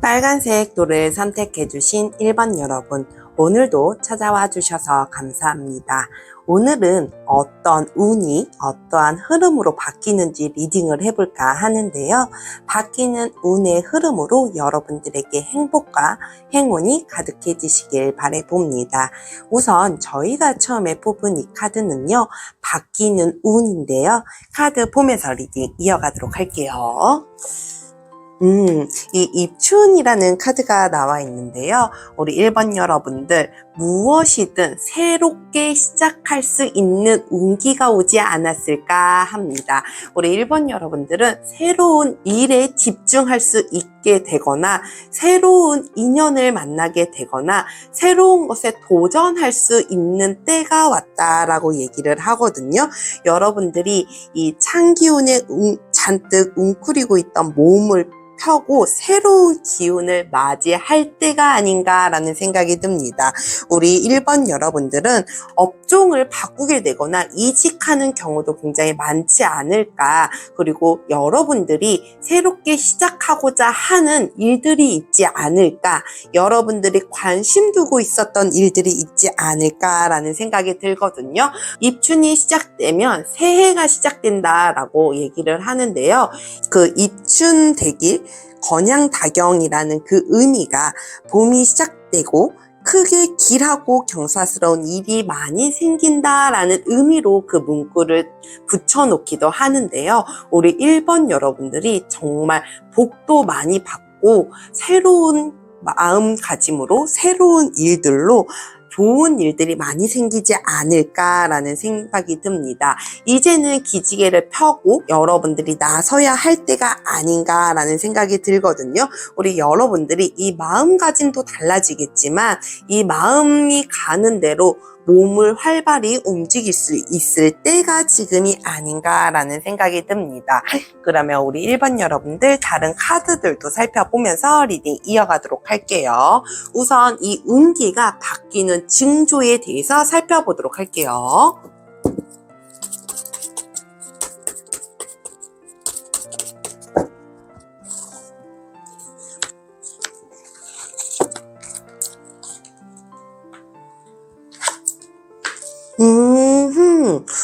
빨간색 돌을 선택해주신 1번 여러분, 오늘도 찾아와 주셔서 감사합니다. 오늘은 어떤 운이 어떠한 흐름으로 바뀌는지 리딩을 해볼까 하는데요. 바뀌는 운의 흐름으로 여러분들에게 행복과 행운이 가득해지시길 바라봅니다. 우선 저희가 처음에 뽑은 이 카드는요, 바뀌는 운인데요. 카드 보면서 리딩 이어가도록 할게요. 이 입춘이라는 카드가 나와 있는데요. 우리 1번 여러분들, 무엇이든 새롭게 시작할 수 있는 운기가 오지 않았을까 합니다. 우리 1번 여러분들은 새로운 일에 집중할 수 있게 되거나 새로운 인연을 만나게 되거나 새로운 것에 도전할 수 있는 때가 왔다라고 얘기를 하거든요. 여러분들이 이 찬기운에 잔뜩 웅크리고 있던 몸을 펴고 새로운 기운을 맞이할 때가 아닌가라는 생각이 듭니다. 우리 1번 여러분들은 업종을 바꾸게 되거나 이직하는 경우도 굉장히 많지 않을까. 그리고 여러분들이 새롭게 시작하고자 하는 일들이 있지 않을까. 여러분들이 관심 두고 있었던 일들이 있지 않을까라는 생각이 들거든요. 입춘이 시작되면 새해가 시작된다라고 얘기를 하는데요. 그 입춘 대길 건양다경이라는 그 의미가 봄이 시작되고 크게 길하고 경사스러운 일이 많이 생긴다라는 의미로 그 문구를 붙여놓기도 하는데요. 우리 1번 여러분들이 정말 복도 많이 받고 새로운 마음가짐으로 새로운 일들로 좋은 일들이 많이 생기지 않을까라는 생각이 듭니다. 이제는 기지개를 펴고 여러분들이 나서야 할 때가 아닌가라는 생각이 들거든요. 우리 여러분들이 이 마음가짐도 달라지겠지만 이 마음이 가는 대로 몸을 활발히 움직일 수 있을 때가 지금이 아닌가라는 생각이 듭니다. 그러면 우리 1번 여러분들 다른 카드들도 살펴보면서 리딩 이어가도록 할게요. 우선 이 운기가 바뀌는 징조에 대해서 살펴보도록 할게요.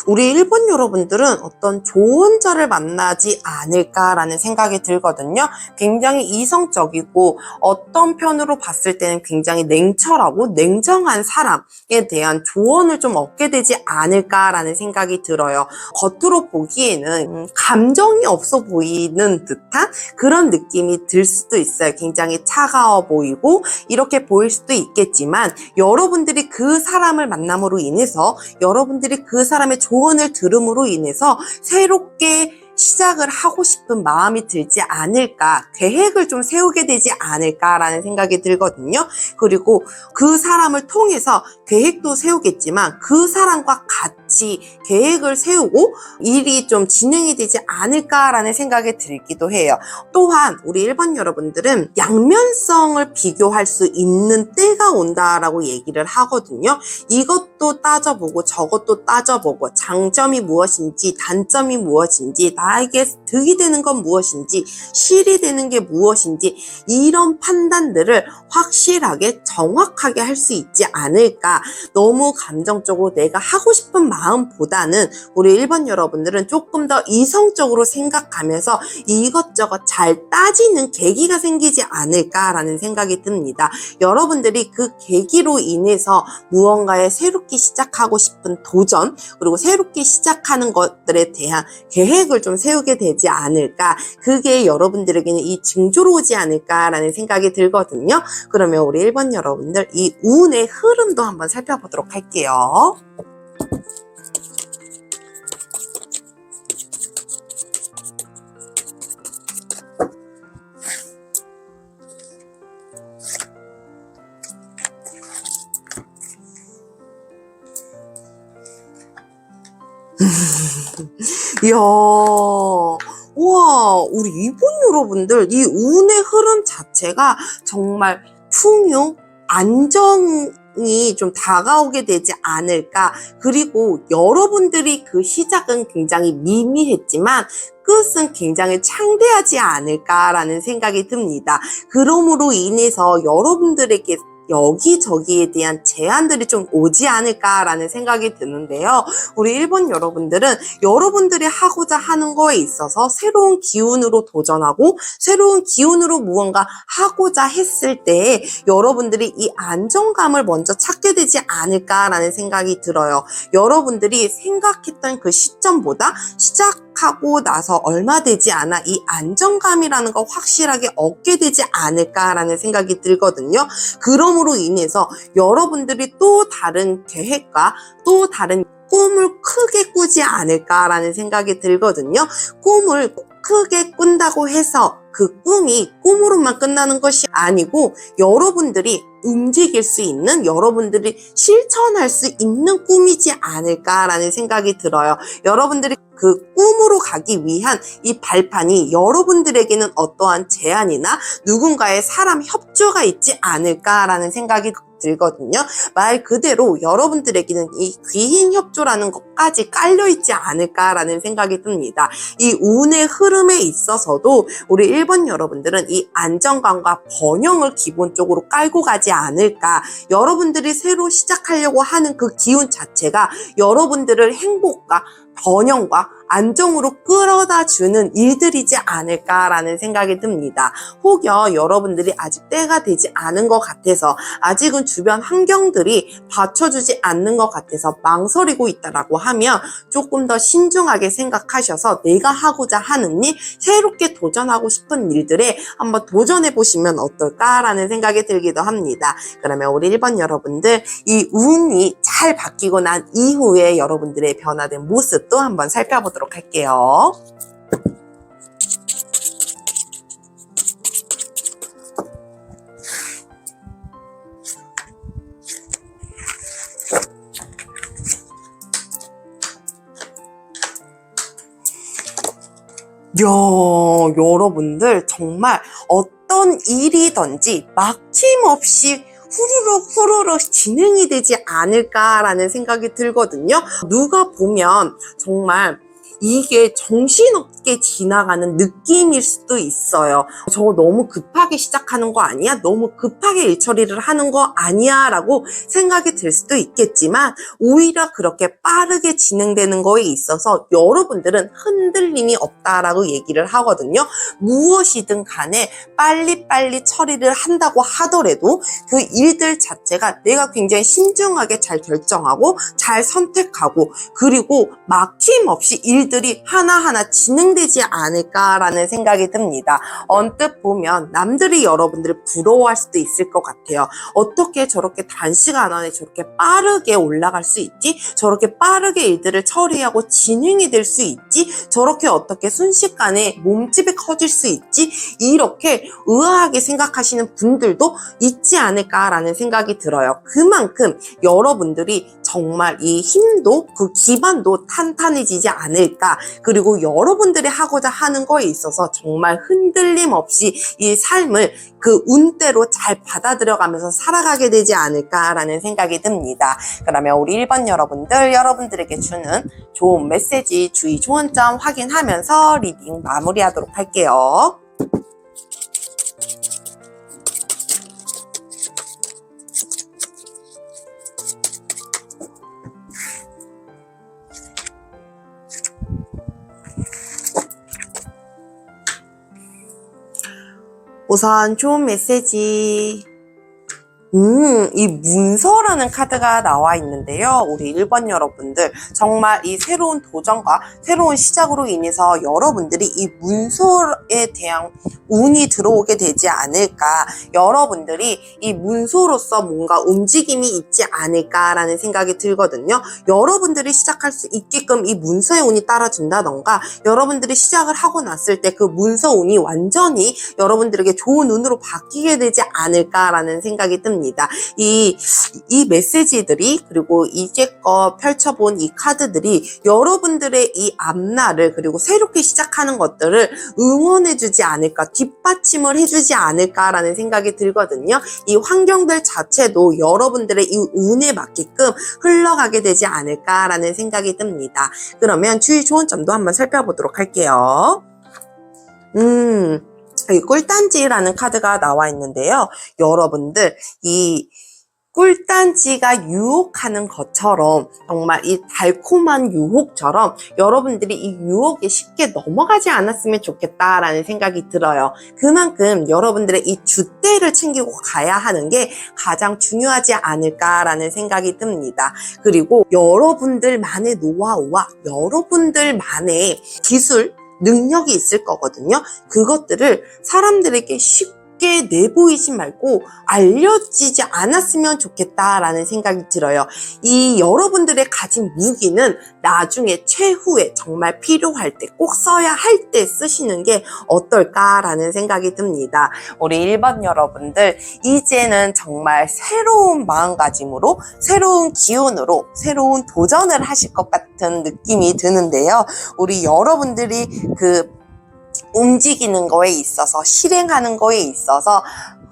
우리 1번 여러분들은 어떤 조언자를 만나지 않을까라는 생각이 들거든요. 굉장히 이성적이고 어떤 편으로 봤을 때는 굉장히 냉철하고 냉정한 사람에 대한 조언을 좀 얻게 되지 않을까라는 생각이 들어요. 겉으로 보기에는 감정이 없어 보이는 듯한 그런 느낌이 들 수도 있어요. 굉장히 차가워 보이고 이렇게 보일 수도 있겠지만 여러분들이 그 사람을 만남으로 인해서 여러분들이 그 사람의 조언을 들음으로 인해서 새롭게 시작을 하고 싶은 마음이 들지 않을까, 계획을 좀 세우게 되지 않을까라는 생각이 들거든요. 그리고 그 사람을 통해서 계획도 세우겠지만 그 사람과 같이 계획을 세우고 일이 좀 진행이 되지 않을까라는 생각이 들기도 해요. 또한 우리 1번 여러분들은 양면성을 비교할 수 있는 때가 온다라고 얘기를 하거든요. 이것도 따져보고 저것도 따져보고 장점이 무엇인지 단점이 무엇인지 나에게 득이 되는 건 무엇인지 실이 되는 게 무엇인지 이런 판단들을 확실하게 정확하게 할 수 있지 않을까. 너무 감정적으로 내가 하고 싶은 마음보다는 우리 1번 여러분들은 조금 더 이성적으로 생각하면서 이것저것 잘 따지는 계기가 생기지 않을까라는 생각이 듭니다. 여러분들이 그 계기로 인해서 무언가에 새롭게 시작하고 싶은 도전 그리고 새롭게 시작하는 것들에 대한 계획을 좀 세우게 되지 않을까. 그게 여러분들에게는 이 징조로 오지 않을까라는 생각이 들거든요. 그러면 우리 1번 여러분들 이 운의 흐름도 한번 살펴보도록 할게요. 이야, 우와, 우리 이분 여러분들, 이 운의 흐름 자체가 정말 풍요, 안정, 시작이 좀 다가오게 되지 않을까. 그리고 여러분들이 그 시작은 굉장히 미미했지만 끝은 굉장히 창대하지 않을까라는 생각이 듭니다. 그러므로 인해서 여러분들에게 여기저기에 대한 제안들이 좀 오지 않을까라는 생각이 드는데요. 우리 1번 여러분들은 여러분들이 하고자 하는 거에 있어서 새로운 기운으로 도전하고 새로운 기운으로 무언가 하고자 했을 때 여러분들이 이 안정감을 먼저 찾게 되지 않을까라는 생각이 들어요. 여러분들이 생각했던 그 시점보다 시작하고 나서 얼마 되지 않아 이 안정감이라는 거 확실하게 얻게 되지 않을까라는 생각이 들거든요. 그럼으로 인해서 여러분들이 또 다른 계획과 또 다른 꿈을 크게 꾸지 않을까라는 생각이 들거든요. 꿈을 크게 꾼다고 해서 그 꿈이 꿈으로만 끝나는 것이 아니고 여러분들이 움직일 수 있는, 여러분들이 실천할 수 있는 꿈이지 않을까라는 생각이 들어요. 여러분들이 그 꿈으로 가기 위한 이 발판이 여러분들에게는 어떠한 제안이나 누군가의 사람 협조가 있지 않을까라는 생각이 들거든요. 말 그대로 여러분들에게는 이 귀인 협조라는 것까지 깔려있지 않을까라는 생각이 듭니다. 이 운의 흐름에 있어서도 우리 1번 여러분들은 이 안정감과 번영을 기본적으로 깔고 가지 않을까. 여러분들이 새로 시작하려고 하는 그 기운 자체가 여러분들을 행복과 번영과 안정으로 끌어다 주는 일들이지 않을까라는 생각이 듭니다. 혹여 여러분들이 아직 때가 되지 않은 것 같아서 아직은 주변 환경들이 받쳐주지 않는 것 같아서 망설이고 있다라고 하면 조금 더 신중하게 생각하셔서 내가 하고자 하는 일, 새롭게 도전하고 싶은 일들에 한번 도전해 보시면 어떨까라는 생각이 들기도 합니다. 그러면 우리 1번 여러분들, 이 운이 잘 바뀌고 난 이후에 여러분들의 변화된 모습도 한번 살펴보도록 할게요. 여러분들 정말 어떤 일이든지 막힘없이 후루룩 진행이 되지 않을까라는 생각이 들거든요. 누가 보면 정말 이게 정신없게 지나가는 느낌일 수도 있어요. 저거 너무 급하게 시작하는 거 아니야? 너무 급하게 일 처리를 하는 거 아니야? 라고 생각이 들 수도 있겠지만 오히려 그렇게 빠르게 진행되는 거에 있어서 여러분들은 흔들림이 없다라고 얘기를 하거든요. 무엇이든 간에 빨리빨리 처리를 한다고 하더라도 그 일들 자체가 내가 굉장히 신중하게 잘 결정하고 잘 선택하고 그리고 막힘없이 일들이 하나하나 진행되지 않을까라는 생각이 듭니다. 언뜻 보면 남들이 여러분들을 부러워할 수도 있을 것 같아요. 어떻게 저렇게 단시간 안에 저렇게 빠르게 올라갈 수 있지? 저렇게 빠르게 일들을 처리하고 진행이 될 수 있지? 저렇게 어떻게 순식간에 몸집이 커질 수 있지? 이렇게 의아하게 생각하시는 분들도 있지 않을까라는 생각이 들어요. 그만큼 여러분들이 정말 이 힘도 그 기반도 탄탄해지지 않을까. 그리고 여러분들이 하고자 하는 거에 있어서 정말 흔들림 없이 이 삶을 그 운대로 잘 받아들여가면서 살아가게 되지 않을까라는 생각이 듭니다. 그러면 우리 1번 여러분들, 여러분들에게 주는 좋은 메시지, 주의 좋은 점 확인하면서 리딩 마무리하도록 할게요. 우선 좋은 메시지. 이 문서라는 카드가 나와 있는데요. 우리 1번 여러분들 정말 이 새로운 도전과 새로운 시작으로 인해서 여러분들이 이 문서에 대한 운이 들어오게 되지 않을까. 여러분들이 이 문서로서 뭔가 움직임이 있지 않을까라는 생각이 들거든요. 여러분들이 시작할 수 있게끔 이 문서의 운이 따라준다던가 여러분들이 시작을 하고 났을 때 그 문서 운이 완전히 여러분들에게 좋은 운으로 바뀌게 되지 않을까라는 생각이 듭니다. 이 메시지들이 그리고 이제껏 펼쳐본 이 카드들이 여러분들의 이 앞날을 그리고 새롭게 시작하는 것들을 지원해주지 않을까, 뒷받침을 해주지 않을까라는 생각이 들거든요. 이 환경들 자체도 여러분들의 이 운에 맞게끔 흘러가게 되지 않을까라는 생각이 듭니다. 그러면 주의 좋은 점도 한번 살펴보도록 할게요. 이 꿀단지라는 카드가 나와 있는데요. 여러분들 이 꿀단지가 유혹하는 것처럼, 정말 이 달콤한 유혹처럼 여러분들이 이 유혹에 쉽게 넘어가지 않았으면 좋겠다라는 생각이 들어요. 그만큼 여러분들의 이 줏대를 챙기고 가야 하는 게 가장 중요하지 않을까라는 생각이 듭니다. 그리고 여러분들만의 노하우와 여러분들만의 기술, 능력이 있을 거거든요. 그것들을 사람들에게 쉽게 내보이지 말고 알려지지 않았으면 좋겠다라는 생각이 들어요. 이 여러분들의 가진 무기는 나중에 최후에 정말 필요할 때, 꼭 써야 할 때 쓰시는 게 어떨까라는 생각이 듭니다. 우리 1번 여러분들, 이제는 정말 새로운 마음가짐으로, 새로운 기운으로, 새로운 도전을 하실 것 같은 느낌이 드는데요. 우리 여러분들이 움직이는 거에 있어서, 실행하는 거에 있어서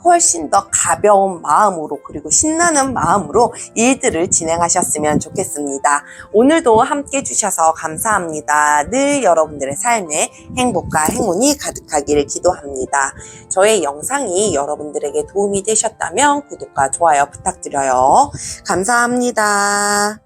훨씬 더 가벼운 마음으로, 그리고 신나는 마음으로 일들을 진행하셨으면 좋겠습니다. 오늘도 함께 해주셔서 감사합니다. 늘 여러분들의 삶에 행복과 행운이 가득하기를 기도합니다. 저의 영상이 여러분들에게 도움이 되셨다면 구독과 좋아요 부탁드려요. 감사합니다.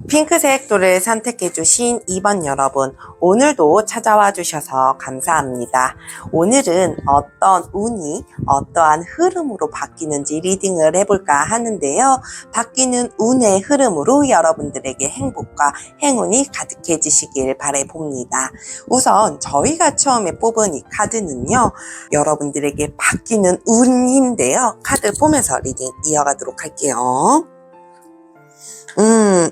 핑크색 돌을 선택해주신 2번 여러분, 오늘도 찾아와 주셔서 감사합니다. 오늘은 어떤 운이 어떠한 흐름으로 바뀌는지 리딩을 해볼까 하는데요. 바뀌는 운의 흐름으로 여러분들에게 행복과 행운이 가득해지시길 바라봅니다. 우선 저희가 처음에 뽑은 이 카드는요, 여러분들에게 바뀌는 운인데요. 카드 보면서 리딩 이어가도록 할게요.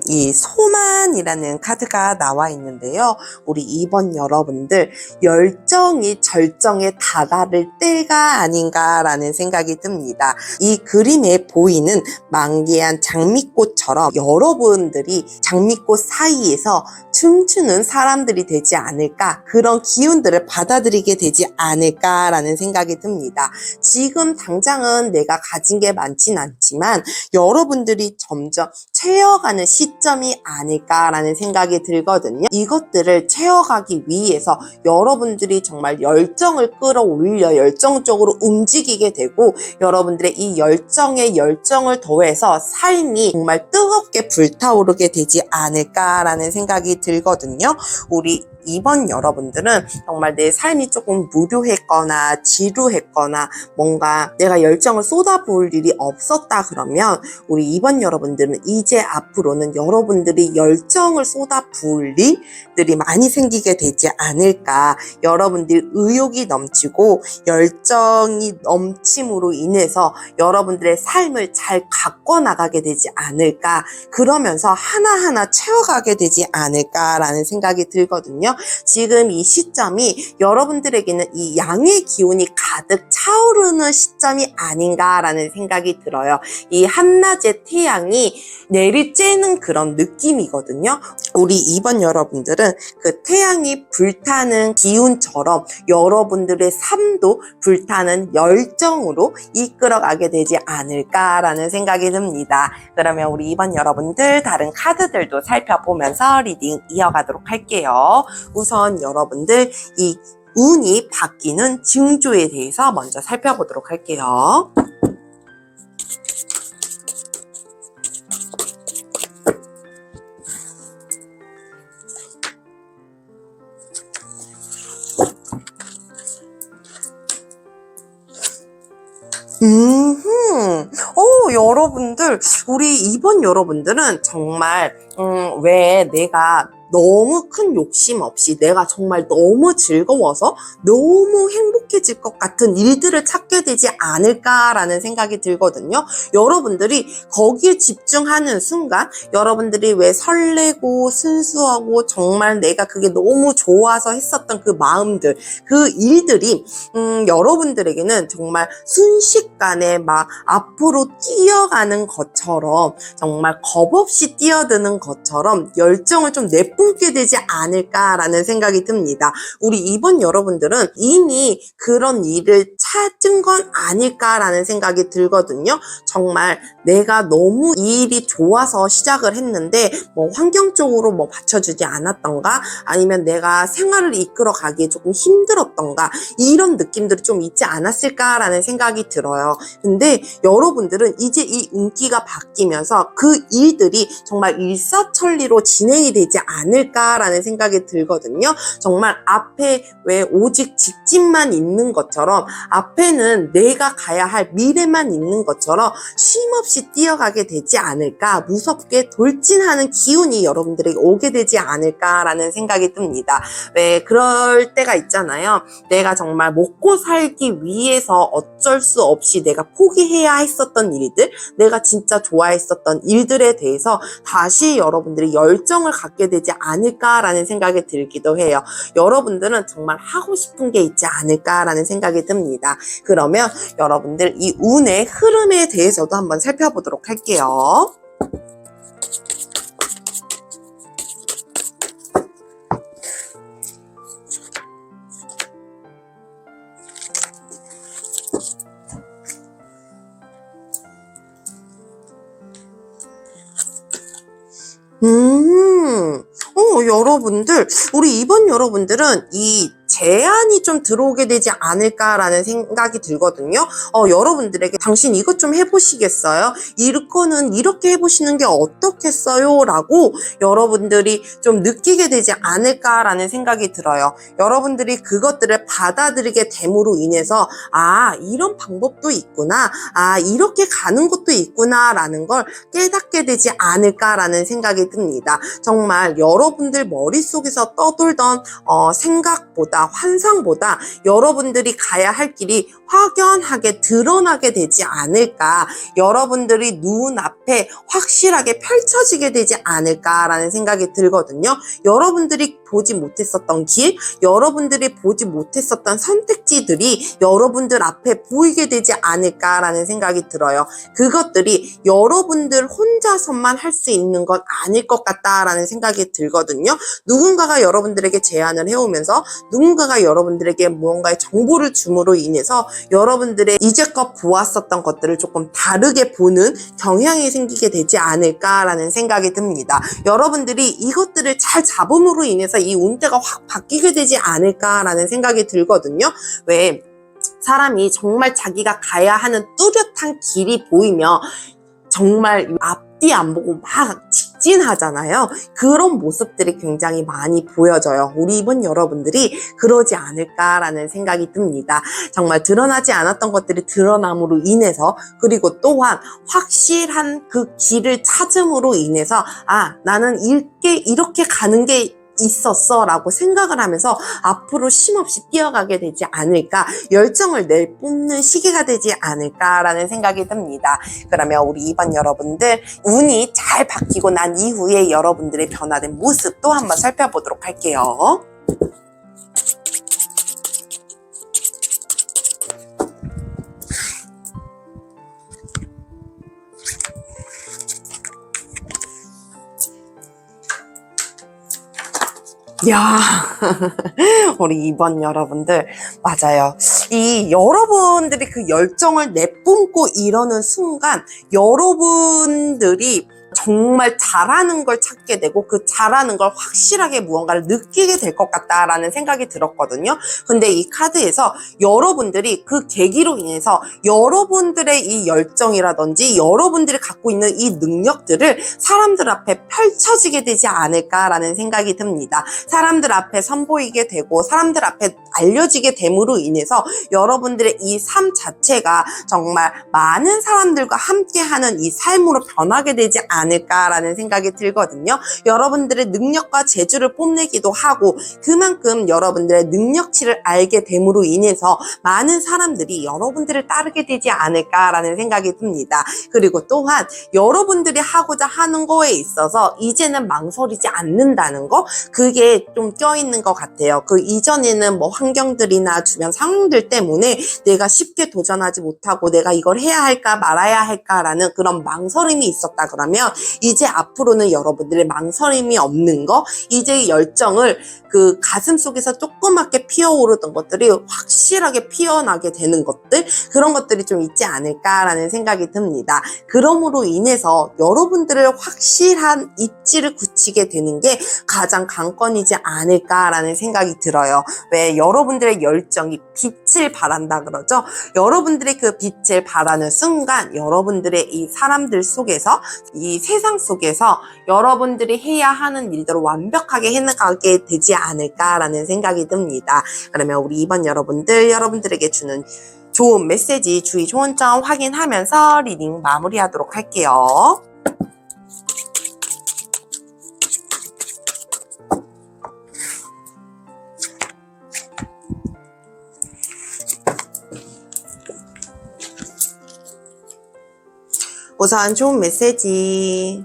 이 소만이라는 카드가 나와 있는데요. 우리 2번 여러분들, 열정이 절정에 다다를 때가 아닌가라는 생각이 듭니다. 이 그림에 보이는 만개한 장미꽃처럼 여러분들이 장미꽃 사이에서 춤추는 사람들이 되지 않을까, 그런 기운들을 받아들이게 되지 않을까라는 생각이 듭니다. 지금 당장은 내가 가진 게 많진 않지만 여러분들이 점점 채워가는 시점이 아닐까라는 생각이 들거든요. 이것들을 채워가기 위해서 여러분들이 정말 열정을 끌어올려 열정적으로 움직이게 되고, 여러분들의 이 열정에 열정을 더해서 삶이 정말 뜨겁게 불타오르게 되지 않을까라는 생각이 들거든요. 우리 2번 여러분들은 정말 내 삶이 조금 무료했거나 지루했거나 뭔가 내가 열정을 쏟아부을 일이 없었다 그러면, 우리 2번 여러분들은 이제 앞으로는 여러분들이 열정을 쏟아부을 일들이 많이 생기게 되지 않을까. 여러분들 의욕이 넘치고 열정이 넘침으로 인해서 여러분들의 삶을 잘 가꿔 나가게 되지 않을까. 그러면서 하나하나 채워가게 되지 않을까라는 생각이 들거든요. 지금 이 시점이 여러분들에게는 이 양의 기운이 가득 차오르는 시점이 아닌가라는 생각이 들어요. 이 한낮의 태양이 내리쬐는 그런 느낌이거든요. 우리 2번 여러분들은 그 태양이 불타는 기운처럼 여러분들의 삶도 불타는 열정으로 이끌어가게 되지 않을까라는 생각이 듭니다. 그러면 우리 2번 여러분들, 다른 카드들도 살펴보면서 리딩 이어가도록 할게요. 우선 여러분들, 이 운이 바뀌는 징조에 대해서 먼저 살펴보도록 할게요. 여러분들, 우리 2번 여러분들은 정말 왜 내가 너무 큰 욕심 없이 내가 정말 너무 즐거워서 너무 행복해질 것 같은 일들을 찾게 되지 않을까라는 생각이 들거든요. 여러분들이 거기에 집중하는 순간 여러분들이 왜 설레고 순수하고 정말 내가 그게 너무 좋아서 했었던 그 마음들, 그 일들이 여러분들에게는 정말 순식간에 막 앞으로 뛰어가는 것처럼 정말 겁없이 뛰어드는 것처럼 열정을 좀 내뿜게 되지 않을까라는 생각이 듭니다. 우리 2번 여러분들은 이미 그런 일을 찾은 건 아닐까라는 생각이 들거든요. 정말 내가 너무 이 일이 좋아서 시작을 했는데 뭐 환경적으로 뭐 받쳐주지 않았던가 아니면 내가 생활을 이끌어 가기에 조금 힘들었던가 이런 느낌들이 좀 있지 않았을까라는 생각이 들어요. 근데 여러분들은 이제 이 운기가 바뀌면서 그 일들이 정말 일사천리로 진행이 되지 않을까라는 생각이 들거든요. 정말 앞에 왜 오직 직진만 있는 것처럼 앞에는 내가 가야 할 미래만 있는 것처럼 쉼없이 뛰어가게 되지 않을까, 무섭게 돌진하는 기운이 여러분들에게 오게 되지 않을까라는 생각이 듭니다. 왜 그럴 때가 있잖아요. 내가 정말 먹고 살기 위해서 어쩔 수 없이 내가 포기해야 했었던 일들, 내가 진짜 좋아했었던 일들에 대해서 다시 여러분들이 열정을 갖게 되지 않을까라는 생각이 들기도 해요. 여러분들은 정말 하고 싶은 게 있지 않을까라는 생각이 듭니다. 그러면 여러분들 이 운의 흐름에 대해서도 한번 살펴보도록 할게요. 여러분들, 우리 이번 여러분들은 이 제안이 좀 들어오게 되지 않을까라는 생각이 들거든요. 여러분들에게 당신 이것 좀 해보시겠어요? 이거는 이렇게 해보시는 게 어떻겠어요? 라고 여러분들이 좀 느끼게 되지 않을까라는 생각이 들어요. 여러분들이 그것들을 받아들이게 됨으로 인해서 이런 방법도 있구나, 이렇게 가는 것도 있구나 라는 걸 깨닫게 되지 않을까라는 생각이 듭니다. 정말 여러분들 머릿속에서 떠돌던 생각보다 환상보다 여러분들이 가야 할 길이 확연하게 드러나게 되지 않을까, 여러분들이 눈앞에 확실하게 펼쳐지게 되지 않을까라는 생각이 들거든요. 여러분들이 보지 못했었던 길, 여러분들이 보지 못했었던 선택지들이 여러분들 앞에 보이게 되지 않을까라는 생각이 들어요. 그것들이 여러분들 혼자서만 할 수 있는 건 아닐 것 같다라는 생각이 들거든요. 누군가가 여러분들에게 제안을 해오면서 누군가가 여러분들에게 무언가의 정보를 줌으로 인해서 여러분들의 이제껏 보았었던 것들을 조금 다르게 보는 경향이 생기게 되지 않을까라는 생각이 듭니다. 여러분들이 이것들을 잘 잡음으로 인해서 이 운대가 확 바뀌게 되지 않을까라는 생각이 들거든요. 왜 사람이 정말 자기가 가야 하는 뚜렷한 길이 보이면 정말 앞뒤 안 보고 막 직진하잖아요. 그런 모습들이 굉장히 많이 보여져요. 우리 이번 여러분들이 그러지 않을까라는 생각이 듭니다. 정말 드러나지 않았던 것들이 드러남으로 인해서, 그리고 또한 확실한 그 길을 찾음으로 인해서 나는 이렇게 가는 게 있었어 라고 생각을 하면서 앞으로 쉼없이 뛰어가게 되지 않을까, 열정을 내뿜는 시기가 되지 않을까라는 생각이 듭니다. 그러면 우리 이번 여러분들 운이 잘 바뀌고 난 이후에 여러분들의 변화된 모습도 한번 살펴보도록 할게요. 야, 우리 이번 여러분들, 맞아요. 이 여러분들이 그 열정을 내뿜고 이러는 순간 여러분들이 정말 잘하는 걸 찾게 되고 그 잘하는 걸 확실하게 무언가를 느끼게 될 것 같다라는 생각이 들었거든요. 근데 이 카드에서 여러분들이 그 계기로 인해서 여러분들의 이 열정이라든지 여러분들이 갖고 있는 이 능력들을 사람들 앞에 펼쳐지게 되지 않을까라는 생각이 듭니다. 사람들 앞에 선보이게 되고 사람들 앞에 알려지게 됨으로 인해서 여러분들의 이 삶 자체가 정말 많은 사람들과 함께하는 이 삶으로 변하게 되지 않을까라는 생각이 들거든요. 여러분들의 능력과 재주를 뽐내기도 하고 그만큼 여러분들의 능력치를 알게 됨으로 인해서 많은 사람들이 여러분들을 따르게 되지 않을까라는 생각이 듭니다. 그리고 또한 여러분들이 하고자 하는 거에 있어서 이제는 망설이지 않는다는 거, 그게 좀 껴있는 것 같아요. 그 이전에는 뭐 환경들이나 주변 상황들 때문에 내가 쉽게 도전하지 못하고 내가 이걸 해야 할까 말아야 할까라는 그런 망설임이 있었다 그러면 이제 앞으로는 여러분들의 망설임이 없는 거, 이제 열정을 그 가슴 속에서 조그맣게 피어오르던 것들이 확실하게 피어나게 되는 것들, 그런 것들이 좀 있지 않을까라는 생각이 듭니다. 그러므로 인해서 여러분들을 확실한 입지를 굳히게 되는 게 가장 관건이지 않을까라는 생각이 들어요. 왜 여러분들의 열정이 빛을 발한다 그러죠? 여러분들의 그 빛을 발하는 순간 여러분들의 이 사람들 속에서, 이 세상 속에서 여러분들이 해야 하는 일들을 완벽하게 해나가게 되지 않을까라는 생각이 듭니다. 그러면 우리 이번 여러분들에게 주는 좋은 메시지, 주의 좋은 점 확인하면서 리딩 마무리하도록 할게요. 우선 좋은 메시지.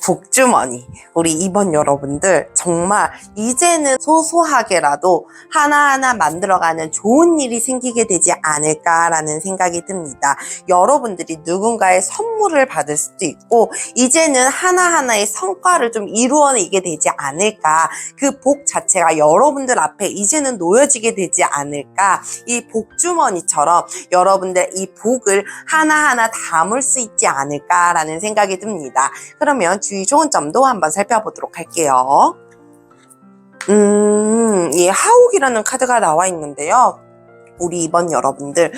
복주머니. 우리 이번 여러분들 정말 이제는 소소하게라도 하나하나 만들어가는 좋은 일이 생기게 되지 않을까라는 생각이 듭니다. 여러분들이 누군가의 선물을 받을 수도 있고 이제는 하나하나의 성과를 좀 이루어내게 되지 않을까. 그 복 자체가 여러분들 앞에 이제는 놓여지게 되지 않을까. 이 복주머니처럼 여러분들 이 복을 하나하나 담을 수 있지 않을까라는 생각이 듭니다. 그러면 주의 좋은 점도 한번 살펴보도록 할게요. 이 하옥이라는 카드가 나와 있는데요. 우리 이번 여러분들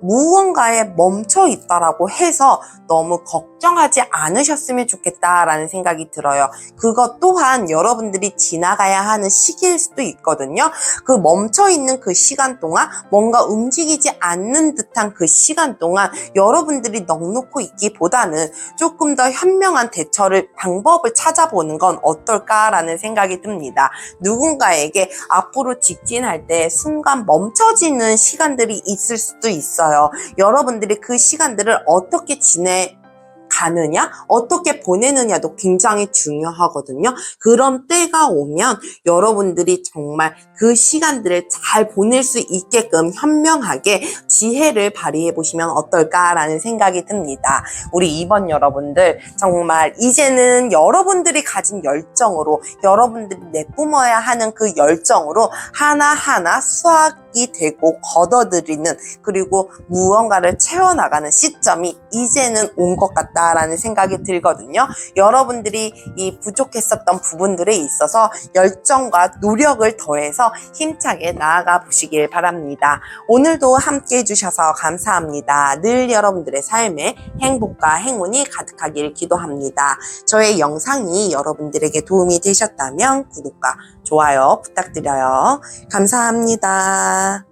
무언가에 멈춰 있다라고 해서 너무 걱정하지 않으셨으면 좋겠다라는 생각이 들어요. 그것 또한 여러분들이 지나가야 하는 시기일 수도 있거든요. 그 멈춰 있는 그 시간 동안 뭔가 움직이지 않는 듯한 그 시간 동안 여러분들이 넋놓고 있기보다는 조금 더 현명한 방법을 찾아보는 건 어떨까라는 생각이 듭니다. 누군가에게 앞으로 직진할 때 순간 멈춰지는 시간들이 있을 수도 있어요. 여러분들이 그 시간들을 어떻게 가느냐, 어떻게 보내느냐도 굉장히 중요하거든요. 그런 때가 오면 여러분들이 정말 그 시간들을 잘 보낼 수 있게끔 현명하게 지혜를 발휘해 보시면 어떨까라는 생각이 듭니다. 우리 이번 여러분들 정말 이제는 여러분들이 가진 열정으로, 여러분들이 내뿜어야 하는 그 열정으로 하나하나 수확이 되고 걷어들이는, 그리고 무언가를 채워나가는 시점이 이제는 온 것 같다라는 생각이 들거든요. 여러분들이 이 부족했었던 부분들에 있어서 열정과 노력을 더해서 힘차게 나아가 보시길 바랍니다. 오늘도 함께 해주셔서 감사합니다. 늘 여러분들의 삶에 행복과 행운이 가득하길 기도합니다. 저의 영상이 여러분들에게 도움이 되셨다면 구독과 좋아요 부탁드려요. 감사합니다.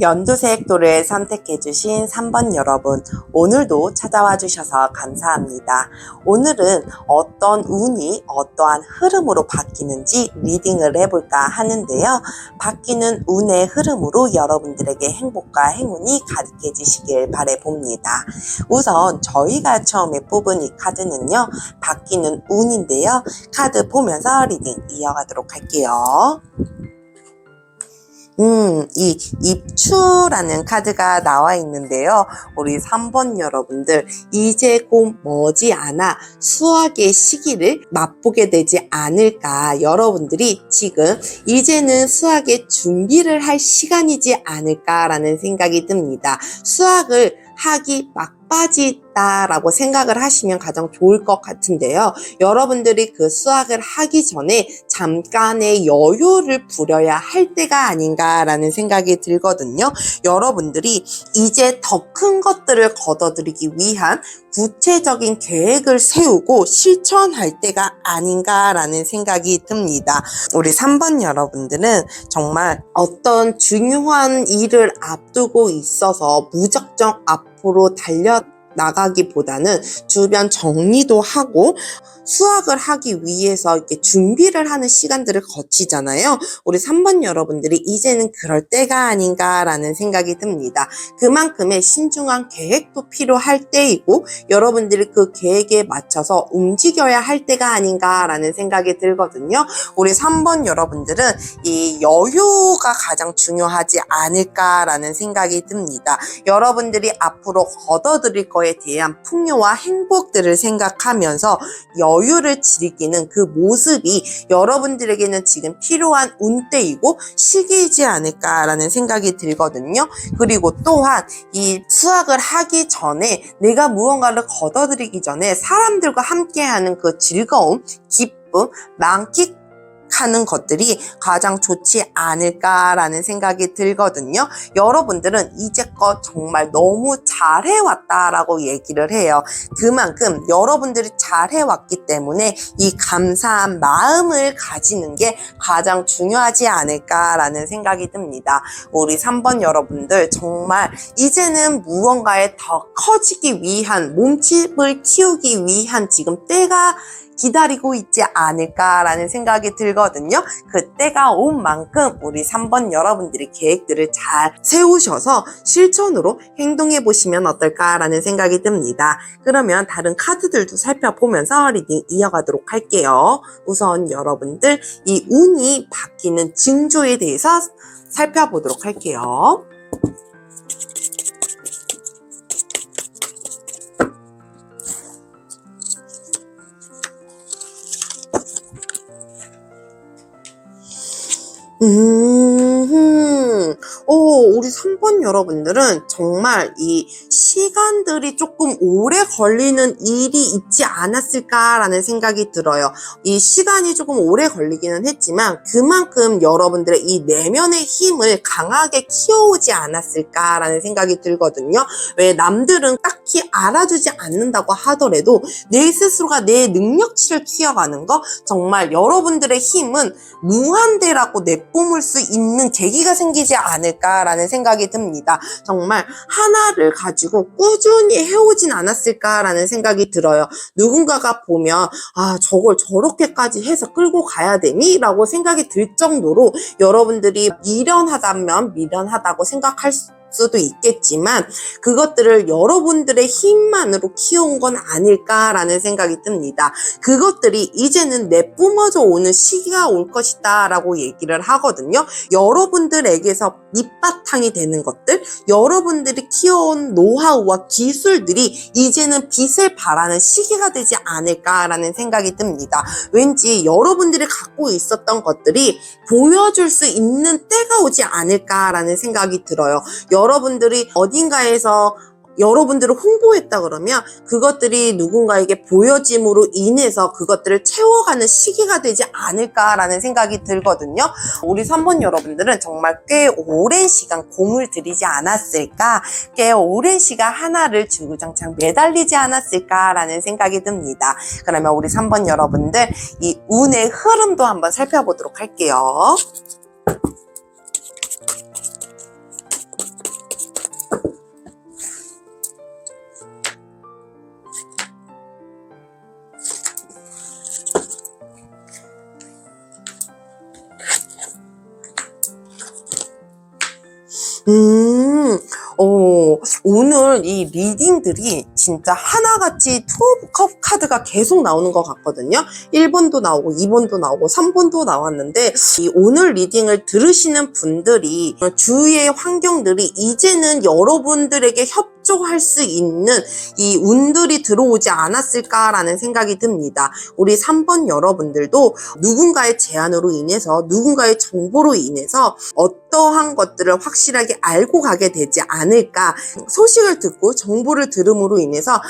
연두색 돌을 선택해주신 3번 여러분, 오늘도 찾아와 주셔서 감사합니다. 오늘은 어떤 운이 어떠한 흐름으로 바뀌는지 리딩을 해볼까 하는데요. 바뀌는 운의 흐름으로 여러분들에게 행복과 행운이 가득해지시길 바라봅니다. 우선 저희가 처음에 뽑은 이 카드는요, 바뀌는 운인데요. 카드 보면서 리딩 이어가도록 할게요. 이 입추라는 카드가 나와 있는데요. 우리 3번 여러분들, 이제 곧 머지않아 수확의 시기를 맛보게 되지 않을까. 여러분들이 지금 이제는 수확의 준비를 할 시간이지 않을까라는 생각이 듭니다. 수확을 하기 막바지 있다라고 생각을 하시면 가장 좋을 것 같은데요. 여러분들이 그 수학을 하기 전에 잠깐의 여유를 부려야 할 때가 아닌가라는 생각이 들거든요. 여러분들이 이제 더 큰 것들을 거둬들이기 위한 구체적인 계획을 세우고 실천할 때가 아닌가라는 생각이 듭니다. 우리 3번 여러분들은 정말 어떤 중요한 일을 앞두고 있어서 무작정 앞으로 나가기보다는 주변 정리도 하고 수학을 하기 위해서 이렇게 준비를 하는 시간들을 거치잖아요. 우리 3번 여러분들이 이제는 그럴 때가 아닌가라는 생각이 듭니다. 그만큼의 신중한 계획도 필요할 때이고 여러분들이 그 계획에 맞춰서 움직여야 할 때가 아닌가라는 생각이 들거든요. 우리 3번 여러분들은 이 여유가 가장 중요하지 않을까라는 생각이 듭니다. 여러분들이 앞으로 거둬들일 거에 대한 풍요와 행복들을 생각하면서 여유를 즐기는 그 모습이 여러분들에게는 지금 필요한 운때이고 시기이지 않을까라는 생각이 들거든요. 그리고 또한 이 수학을 하기 전에 내가 무언가를 거둬들이기 전에 사람들과 함께하는 그 즐거움, 기쁨, 만끽하는 것들이 가장 좋지 않을까라는 생각이 들거든요. 여러분들은 이제껏 정말 너무 잘해왔다라고 얘기를 해요. 그만큼 여러분들이 잘해왔기 때문에 이 감사한 마음을 가지는 게 가장 중요하지 않을까라는 생각이 듭니다. 우리 3번 여러분들 정말 이제는 무언가에 더 커지기 위한 몸집을 키우기 위한 지금 때가 기다리고 있지 않을까라는 생각이 들거든요. 그 때가 온 만큼 우리 3번 여러분들이 계획들을 잘 세우셔서 실천으로 행동해 보시면 어떨까라는 생각이 듭니다. 그러면 다른 카드들도 살펴보면서 리딩 이어가도록 할게요. 우선 여러분들 이 운이 바뀌는 징조에 대해서 살펴보도록 할게요. 우리 3번 여러분들은 정말 이 시간들이 조금 오래 걸리는 일이 있지 않았을까라는 생각이 들어요. 이 시간이 조금 오래 걸리기는 했지만 그만큼 여러분들의 이 내면의 힘을 강하게 키워오지 않았을까라는 생각이 들거든요. 왜 남들은 딱히 알아주지 않는다고 하더라도 내 스스로가 내 능력치를 키워가는 거 정말 여러분들의 힘은 무한대라고 내뿜을 수 있는 계기가 생기지 않을까라는 생각이 듭니다. 정말 하나를 가지고 꾸준히 해오진 않았을까라는 생각이 들어요. 누군가가 보면 저걸 저렇게까지 해서 끌고 가야 되니? 라고 생각이 들 정도로 여러분들이 미련하다면 미련하다고 생각할 수도 있겠지만 그것들을 여러분들의 힘만으로 키운 건 아닐까라는 생각이 듭니다. 그것들이 이제는 내뿜어져 오는 시기가 올 것이다 라고 얘기를 하거든요. 여러분들에게서 밑바탕이 되는 것들, 여러분들이 키워온 노하우와 기술들이 이제는 빛을 발하는 시기가 되지 않을까라는 생각이 듭니다. 왠지 여러분들이 갖고 있었던 것들이 보여줄 수 있는 때가 오지 않을까라는 생각이 들어요. 여러분들이 어딘가에서 여러분들을 홍보했다 그러면 그것들이 누군가에게 보여짐으로 인해서 그것들을 채워가는 시기가 되지 않을까라는 생각이 들거든요. 우리 3번 여러분들은 정말 꽤 오랜 시간 공을 들이지 않았을까, 꽤 오랜 시간 하나를 주구장창 매달리지 않았을까라는 생각이 듭니다. 그러면 우리 3번 여러분들 이 운의 흐름도 한번 살펴보도록 할게요. 오늘 이 리딩들이 진짜 하나같이 투 오브 컵 카드가 계속 나오는 것 같거든요. 1번도 나오고 2번도 나오고 3번도 나왔는데 이 오늘 리딩을 들으시는 분들이 주위의 환경들이 이제는 여러분들에게 협조할 수 있는 이 운들이 들어오지 않았을까라는 생각이 듭니다. 우리 3번 여러분들도 누군가의 제안으로 인해서, 누군가의 정보로 인해서 어떠한 것들을 확실하게 알고 가게 되지 않을까. 소식을 듣고 정보를 들음으로 인해서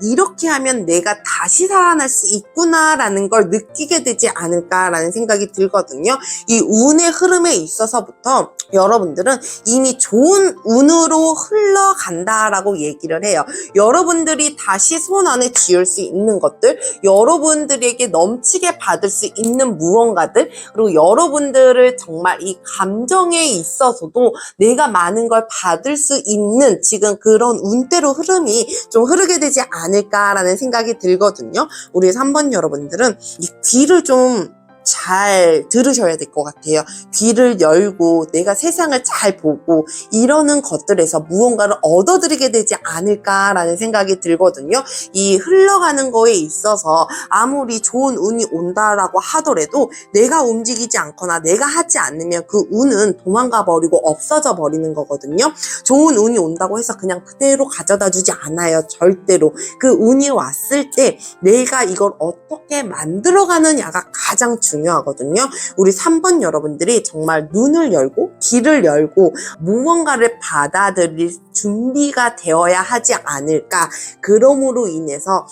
이렇게 하면 내가 다시 살아날 수 있구나라는 걸 느끼게 되지 않을까라는 생각이 들거든요. 이 운의 흐름에 있어서부터 여러분들은 이미 좋은 운으로 흘러간다라고 얘기를 해요. 여러분들이 다시 손 안에 쥐을 수 있는 것들, 여러분들에게 넘치게 받을 수 있는 무언가들, 그리고 여러분들을 정말 이 감정에 있어서도 내가 많은 걸 받을 수 있는 지금 그런 운대로 흐름이 좀 흐르게 되지 않을까라는 생각이 들거든요. 우리 3번 여러분들은 이 귀를 좀 잘 들으셔야 될 것 같아요. 귀를 열고 내가 세상을 잘 보고 이러는 것들에서 무언가를 얻어들이게 되지 않을까라는 생각이 들거든요. 이 흘러가는 거에 있어서 아무리 좋은 운이 온다라고 하더라도 내가 움직이지 않거나 내가 하지 않으면 그 운은 도망가 버리고 없어져 버리는 거거든요. 좋은 운이 온다고 해서 그냥 그대로 가져다 주지 않아요. 절대로. 그 운이 왔을 때 내가 이걸 어떻게 만들어가느냐가 가장 중요하거든요. 우리 3번 여러분들이 정말 눈을 열고 귀를 열고 무언가를 받아들일 준비가 되어야 하지 않을까. 그러므로 인해서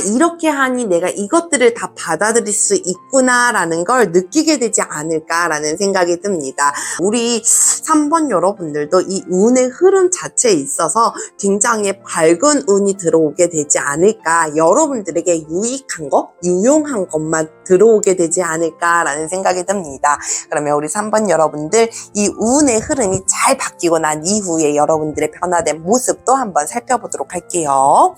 이렇게 하니 내가 이것들을 다 받아들일 수 있구나라는 걸 느끼게 되지 않을까라는 생각이 듭니다. 우리 3번 여러분들도 이 운의 흐름 자체에 있어서 굉장히 밝은 운이 들어오게 되지 않을까. 여러분들에게 유익한 것, 유용한 것만 들어오게 되지 않을까라는 생각이 듭니다. 그러면 우리 3번 여러분들 이 운의 흐름이 잘 바뀌고 난 이후에 여러분들의 변화된 모습도 한번 살펴보도록 할게요.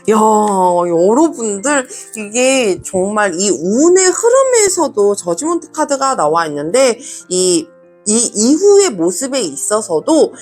여러분들 이게 정말 이 운의 흐름에서도 저지먼트 카드가 나와 있는데 이 이후의 모습에 있어서도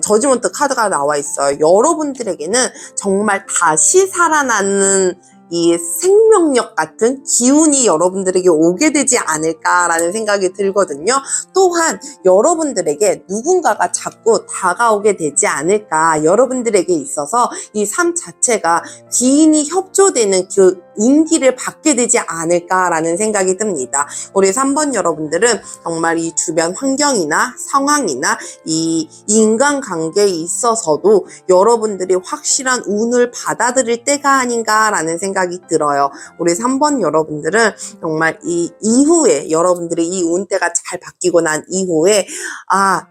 저지먼트 카드가 나와 있어요. 여러분들에게는 정말 다시 살아나는 이 생명력 같은 기운이 여러분들에게 오게 되지 않을까라는 생각이 들거든요. 또한 여러분들에게 누군가가 자꾸 다가오게 되지 않을까. 여러분들에게 있어서 이 삶 자체가 귀인이 협조되는 그 운기를 받게 되지 않을까라는 생각이 듭니다. 우리 3번 여러분들은 정말 이 주변 환경이나 상황이나 이 인간관계에 있어서도 여러분들이 확실한 운을 받아들일 때가 아닌가라는 생각이 들어요. 우리 3번 여러분들은 정말 이 이후에 여러분들이 이 운대가 잘 바뀌고 난 이후에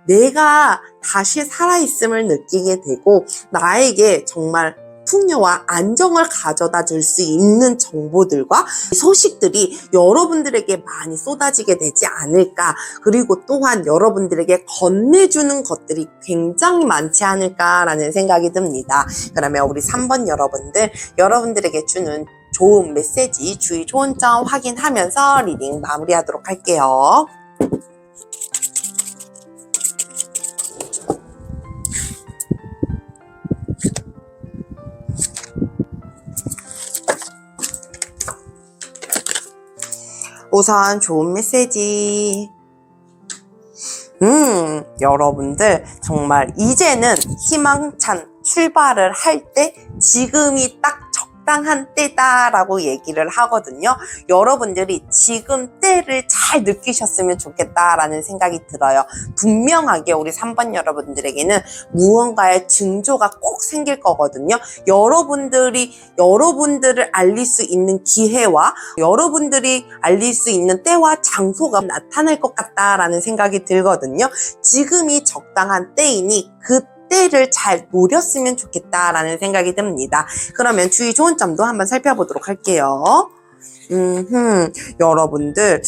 내가 다시 살아있음을 느끼게 되고 나에게 정말 풍요와 안정을 가져다 줄 수 있는 정보들과 소식들이 여러분들에게 많이 쏟아지게 되지 않을까. 그리고 또한 여러분들에게 건네주는 것들이 굉장히 많지 않을까라는 생각이 듭니다. 그러면 우리 3번 여러분들, 여러분들에게 주는 좋은 메시지, 주의 좋은 점 확인하면서 리딩 마무리하도록 할게요. 우선 좋은 메시지. 여러분들 정말 이제는 희망찬 출발을 할 때 지금이 딱 적당한 때다라고 얘기를 하거든요. 여러분들이 지금 때를 잘 느끼셨으면 좋겠다라는 생각이 들어요. 분명하게 우리 3번 여러분들에게는 무언가의 징조가 꼭 생길 거거든요. 여러분들을 알릴 수 있는 기회와 여러분들이 알릴 수 있는 때와 장소가 나타날 것 같다라는 생각이 들거든요. 지금이 적당한 때이니 그 때를 잘 노렸으면 좋겠다라는 생각이 듭니다. 그러면 주의 좋은 점도 한번 살펴보도록 할게요. 여러분들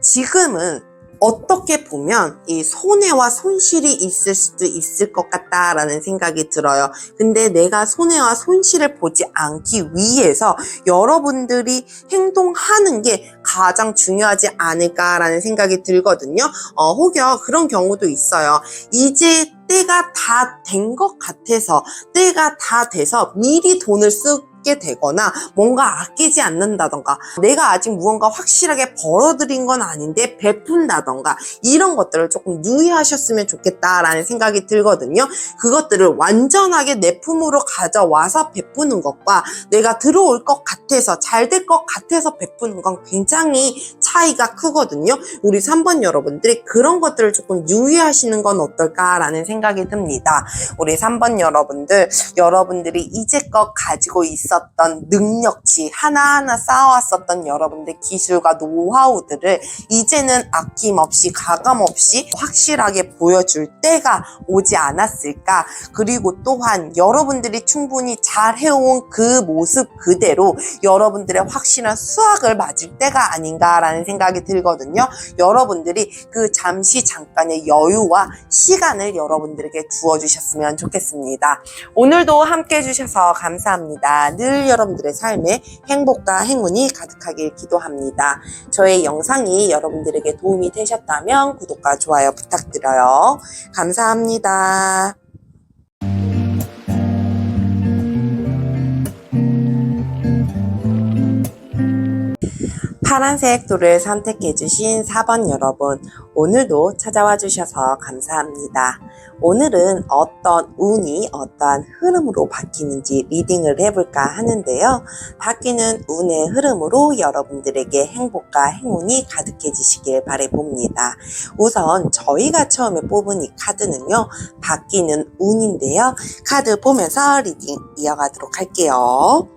지금은 어떻게 보면 이 손해와 손실이 있을 수도 있을 것 같다라는 생각이 들어요. 근데 내가 손해와 손실을 보지 않기 위해서 여러분들이 행동하는 게 가장 중요하지 않을까라는 생각이 들거든요. 혹여 그런 경우도 있어요. 이제 때가 다 된 것 같아서, 때가 다 돼서 미리 돈을 쓰게 되거나 뭔가 아끼지 않는다던가, 내가 아직 무언가 확실하게 벌어들인 건 아닌데 베푼다던가, 이런 것들을 조금 유의하셨으면 좋겠다라는 생각이 들거든요. 그것들을 완전하게 내 품으로 가져와서 베푸는 것과 내가 들어올 것 같아서, 잘 될 것 같아서 베푸는 건 굉장히 차이가 크거든요. 우리 3번 여러분들이 그런 것들을 조금 유의하시는 건 어떨까라는 생각이 듭니다. 우리 3번 여러분들, 여러분들이 이제껏 가지고 있었던 능력치, 하나하나 쌓아왔었던 여러분들 기술과 노하우들을 이제는 아낌없이 가감없이 확실하게 보여줄 때가 오지 않았을까. 그리고 또한 여러분들이 충분히 잘 해온 그 모습 그대로 여러분들의 확실한 수확을 맞을 때가 아닌가라는 생각이 들거든요. 여러분들이 그 잠깐의 여유와 시간을 여러분들에게 주어주셨으면 좋겠습니다. 오늘도 함께 해주셔서 감사합니다. 늘 여러분들의 삶에 행복과 행운이 가득하길 기도합니다. 저의 영상이 여러분들에게 도움이 되셨다면 구독과 좋아요 부탁드려요. 감사합니다. 파란색 돌을 선택해주신 4번 여러분, 오늘도 찾아와 주셔서 감사합니다. 오늘은 어떤 운이 어떠한 흐름으로 바뀌는지 리딩을 해볼까 하는데요. 바뀌는 운의 흐름으로 여러분들에게 행복과 행운이 가득해지시길 바라봅니다. 우선 저희가 처음에 뽑은 이 카드는요, 바뀌는 운인데요. 카드 보면서 리딩 이어가도록 할게요.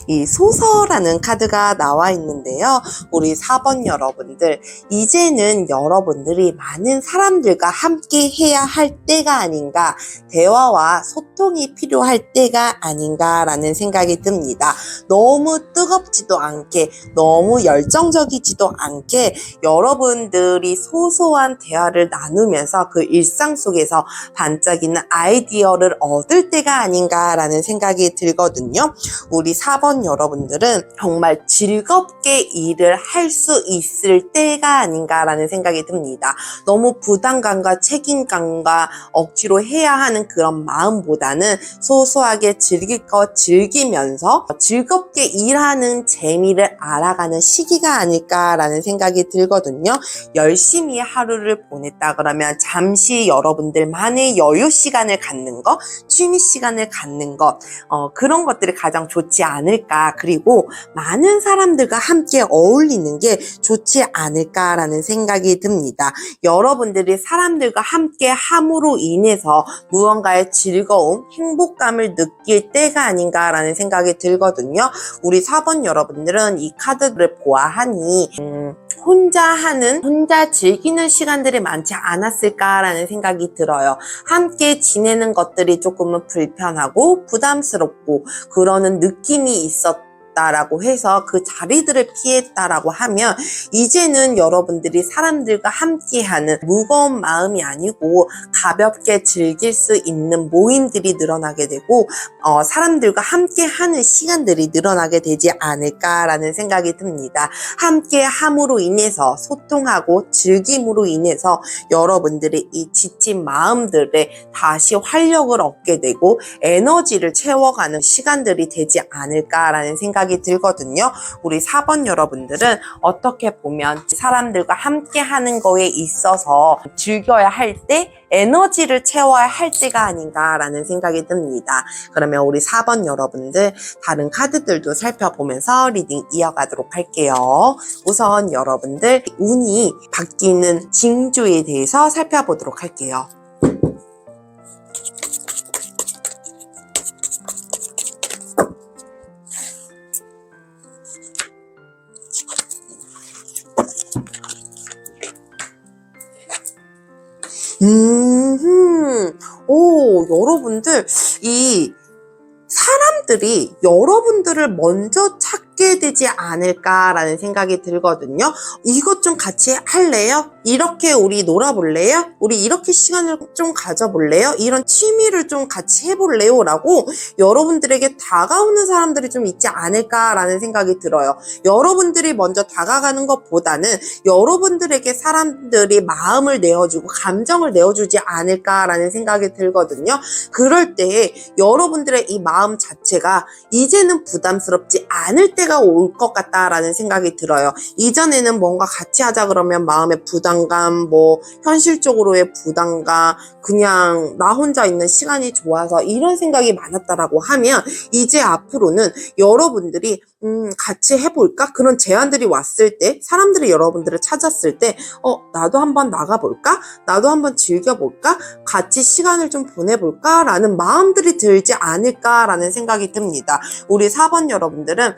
이 소서라는 카드가 나와 있는데요. 우리 4번 여러분들, 이제는 여러분들이 많은 사람들과 함께 해야 할 때가 아닌가, 대화와 소통이 필요할 때가 아닌가라는 생각이 듭니다. 너무 뜨겁지도 않게, 너무 열정적이지도 않게 여러분들이 소소한 대화를 나누면서 그 일상 속에서 반짝이는 아이디어를 얻을 때가 아닌가라는 생각이 들거든요. 우리 4번 여러분들은 정말 즐겁게 일을 할 수 있을 때가 아닌가라는 생각이 듭니다. 너무 부담감과 책임감과 억지로 해야 하는 그런 마음보다는 소소하게 즐길 거 즐기면서 즐겁게 일하는 재미를 알아가는 시기가 아닐까라는 생각이 들거든요. 열심히 하루를 보냈다 그러면 잠시 여러분들만의 여유 시간을 갖는 것, 취미 시간을 갖는 것, 그런 것들이 가장 좋지 않을까. 그리고 많은 사람들과 함께 어울리는 게 좋지 않을까라는 생각이 듭니다. 여러분들이 사람들과 함께 함으로 인해서 무언가의 즐거움, 행복감을 느낄 때가 아닌가라는 생각이 들거든요. 우리 4번 여러분들은 이 카드를 보아하니 혼자 즐기는 시간들이 많지 않았을까라는 생각이 들어요. 함께 지내는 것들이 조금은 불편하고 부담스럽고 그러는 느낌이 있었다라고 해서 그 자리들을 피했다라고 하면, 이제는 여러분들이 사람들과 함께하는 무거운 마음이 아니고 가볍게 즐길 수 있는 모임들이 늘어나게 되고 사람들과 함께하는 시간들이 늘어나게 되지 않을까라는 생각이 듭니다. 함께 함으로 인해서, 소통하고 즐김으로 인해서 여러분들이 이 지친 마음들에 다시 활력을 얻게 되고 에너지를 채워가는 시간들이 되지 않을까라는 생각이 들거든요. 우리 4번 여러분들은 어떻게 보면 사람들과 함께 하는 거에 있어서 즐겨야 할 때, 에너지를 채워야 할 때가 아닌가라는 생각이 듭니다. 그러면 우리 4번 여러분들 다른 카드들도 살펴보면서 리딩 이어가도록 할게요. 우선 여러분들 운이 바뀌는 징조에 대해서 살펴보도록 할게요. 여러분들, 이 사람들이 여러분들을 먼저 찾게 되지 않을까라는 생각이 들거든요. 이것 좀 같이 할래요? 이렇게 우리 놀아볼래요? 우리 이렇게 시간을 좀 가져볼래요? 이런 취미를 좀 같이 해볼래요? 라고 여러분들에게 다가오는 사람들이 좀 있지 않을까라는 생각이 들어요. 여러분들이 먼저 다가가는 것보다는 여러분들에게 사람들이 마음을 내어주고 감정을 내어주지 않을까라는 생각이 들거든요. 그럴 때 여러분들의 이 마음 자체가 이제는 부담스럽지 않을 때가 올 것 같다라는 생각이 들어요. 이전에는 뭔가 같이 하자 그러면 마음의 부담감, 현실적으로의 부담감, 그냥 나 혼자 있는 시간이 좋아서 이런 생각이 많았다라고 하면 이제 앞으로는 여러분들이 같이 해볼까? 그런 제안들이 왔을 때, 사람들이 여러분들을 찾았을 때, 나도 한번 나가볼까? 나도 한번 즐겨볼까? 같이 시간을 좀 보내볼까? 라는 마음들이 들지 않을까라는 생각이 듭니다. 우리 4번 여러분들은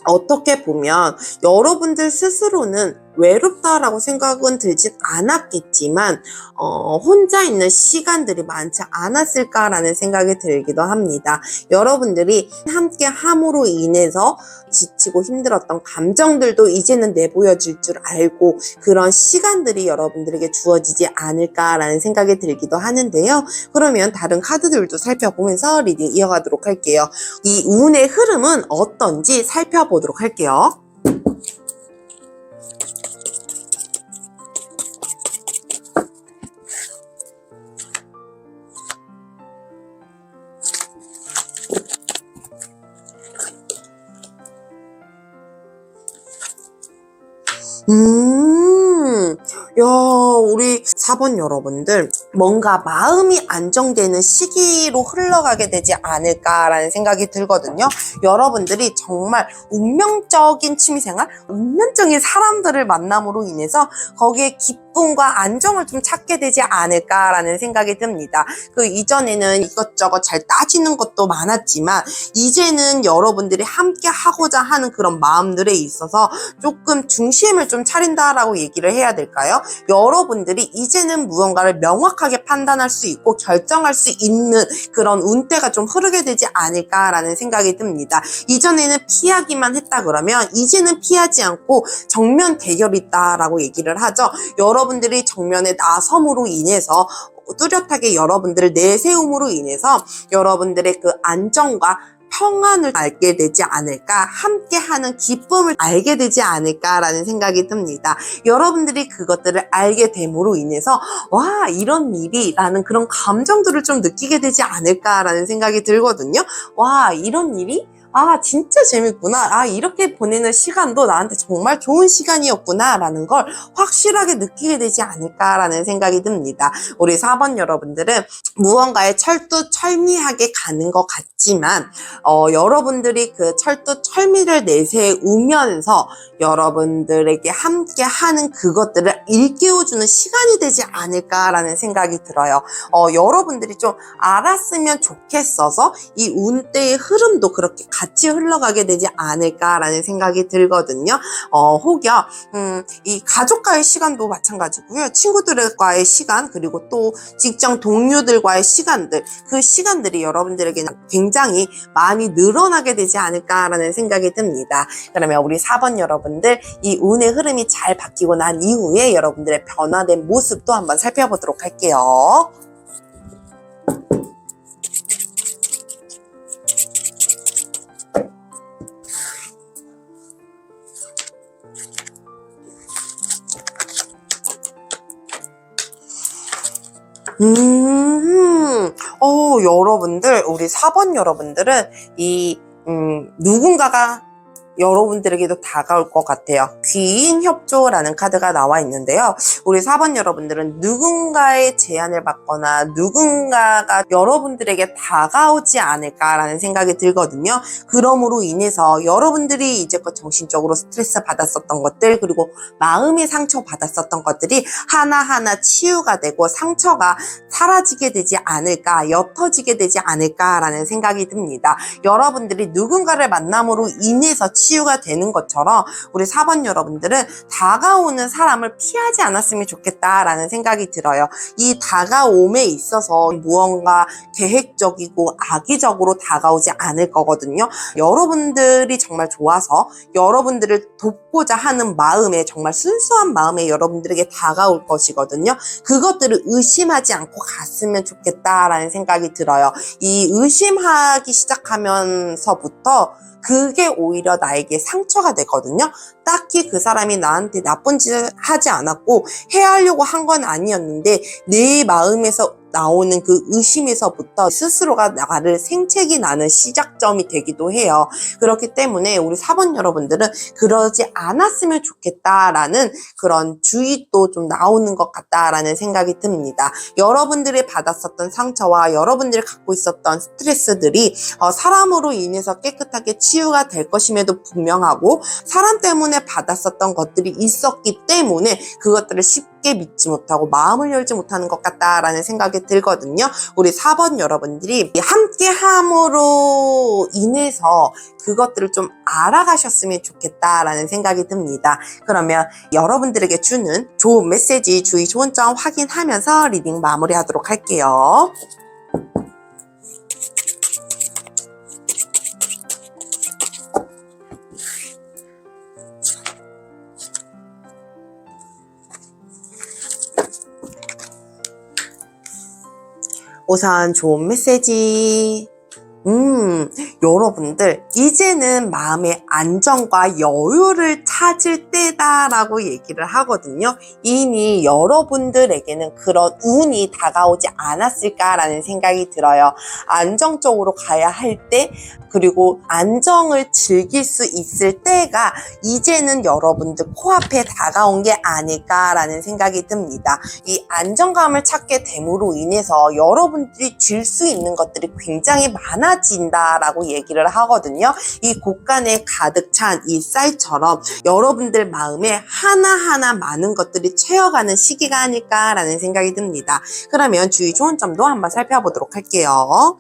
어떻게 보면 여러분들 스스로는 외롭다라고 생각은 들진 않았겠지만 혼자 있는 시간들이 많지 않았을까라는 생각이 들기도 합니다. 여러분들이 함께 함으로 인해서 지치고 힘들었던 감정들도 이제는 내보여질 줄 알고 그런 시간들이 여러분들에게 주어지지 않을까라는 생각이 들기도 하는데요. 그러면 다른 카드들도 살펴보면서 리딩 이어가도록 할게요. 이 운의 흐름은 어떤지 살펴보도록 할게요. 야, 우리 4번 여러분들 뭔가 마음이 안정되는 시기로 흘러가게 되지 않을까라는 생각이 들거든요. 여러분들이 정말 운명적인 취미생활, 운명적인 사람들을 만남으로 인해서 거기에 기쁨과 안정을 좀 찾게 되지 않을까라는 생각이 듭니다. 그 이전에는 이것저것 잘 따지는 것도 많았지만 이제는 여러분들이 함께 하고자 하는 그런 마음들에 있어서 조금 중심을 좀 차린다라고 얘기를 해야 될까요? 여러분들이 이제는 무언가를 명확하게 판단할 수 있고 결정할 수 있는 그런 운때가 좀 흐르게 되지 않을까라는 생각이 듭니다. 이전에는 피하기만 했다 그러면 이제는 피하지 않고 정면 대결이 있다라고 얘기를 하죠. 여러분들이 정면에 나섬으로 인해서 뚜렷하게 여러분들을 내세움으로 인해서 여러분들의 그 안정과 평안을 알게 되지 않을까, 함께하는 기쁨을 알게 되지 않을까라는 생각이 듭니다. 여러분들이 그것들을 알게 됨으로 인해서 와, 이런 일이 라는 그런 감정들을 좀 느끼게 되지 않을까라는 생각이 들거든요. 와, 이런 일이? 진짜 재밌구나. 이렇게 보내는 시간도 나한테 정말 좋은 시간이었구나 라는 걸 확실하게 느끼게 되지 않을까라는 생각이 듭니다. 우리 4번 여러분들은 무언가에 철두철미하게 가는 것 같지만 여러분들이 그 철두철미를 내세우면서 여러분들에게 함께 하는 그것들을 일깨워주는 시간이 되지 않을까라는 생각이 들어요. 여러분들이 좀 알았으면 좋겠어서 이 운때의 흐름도 그렇게 같이 흘러가게 되지 않을까라는 생각이 들거든요. 혹여 이 가족과의 시간도 마찬가지고요. 친구들과의 시간, 그리고 또 직장 동료들과의 시간들, 그 시간들이 여러분들에게는 굉장히 많이 늘어나게 되지 않을까라는 생각이 듭니다. 그러면 우리 4번 여러분들 이 운의 흐름이 잘 바뀌고 난 이후에 여러분들의 변화된 모습도 한번 살펴보도록 할게요. 여러분들, 우리 4번 여러분들은 누군가가 여러분들에게도 다가올 것 같아요. 귀인 협조라는 카드가 나와 있는데요. 우리 4번 여러분들은 누군가의 제안을 받거나 누군가가 여러분들에게 다가오지 않을까라는 생각이 들거든요. 그러므로 인해서 여러분들이 이제껏 정신적으로 스트레스 받았었던 것들, 그리고 마음의 상처 받았었던 것들이 하나하나 치유가 되고 상처가 사라지게 되지 않을까, 옅어지게 되지 않을까라는 생각이 듭니다. 여러분들이 누군가를 만남으로 인해서 치유가 되는 것처럼 우리 4번 여러분들은 다가오는 사람을 피하지 않았으면 좋겠다 좋겠다라는 생각이 들어요. 이 다가옴에 있어서 무언가 계획적이고 악의적으로 다가오지 않을 거거든요. 여러분들이 정말 좋아서 여러분들을 돕고자 하는 마음에, 정말 순수한 마음에 여러분들에게 다가올 것이거든요. 그것들을 의심하지 않고 갔으면 좋겠다라는 생각이 들어요. 이 의심하기 시작하면서부터 그게 오히려 나에게 상처가 되거든요. 딱히 그 사람이 나한테 나쁜 짓을 하지 않았고 해하려고 한 건 아니었는데 내 마음에서 나오는 그 의심에서부터 스스로가 나를 생색이 나는 시작점이 되기도 해요. 그렇기 때문에 우리 4번 여러분들은 그러지 않았으면 좋겠다라는 그런 주의도 좀 나오는 것 같다라는 생각이 듭니다. 여러분들이 받았었던 상처와 여러분들이 갖고 있었던 스트레스들이 사람으로 인해서 깨끗하게 치유가 될 것임에도 분명하고, 사람 때문에 받았었던 것들이 있었기 때문에 그것들을 쉽게 믿지 못하고 마음을 열지 못하는 것 같다라는 생각이 들거든요. 우리 4번 여러분들이 함께 함으로 인해서 그것들을 좀 알아가셨으면 좋겠다라는 생각이 듭니다. 그러면 여러분들에게 주는 좋은 메시지, 주의 좋은 점 확인하면서 리딩 마무리하도록 할게요. 우선 좋은 메시지. 여러분들 이제는 마음의 안정과 여유를 찾을 때다라고 얘기를 하거든요. 이미 여러분들에게는 그런 운이 다가오지 않았을까라는 생각이 들어요. 안정적으로 가야 할 때, 그리고 안정을 즐길 수 있을 때가 이제는 여러분들 코앞에 다가온 게 아닐까라는 생각이 듭니다. 이 안정감을 찾게 됨으로 인해서 여러분들이 줄 수 있는 것들이 굉장히 많아진다라고 얘기를 하거든요. 이 곳간에 가득 찬 이 쌀처럼 여러분들 마음에 하나하나 많은 것들이 채워가는 시기가 아닐까라는 생각이 듭니다. 그러면 주의 좋은 점도 한번 살펴보도록 할게요.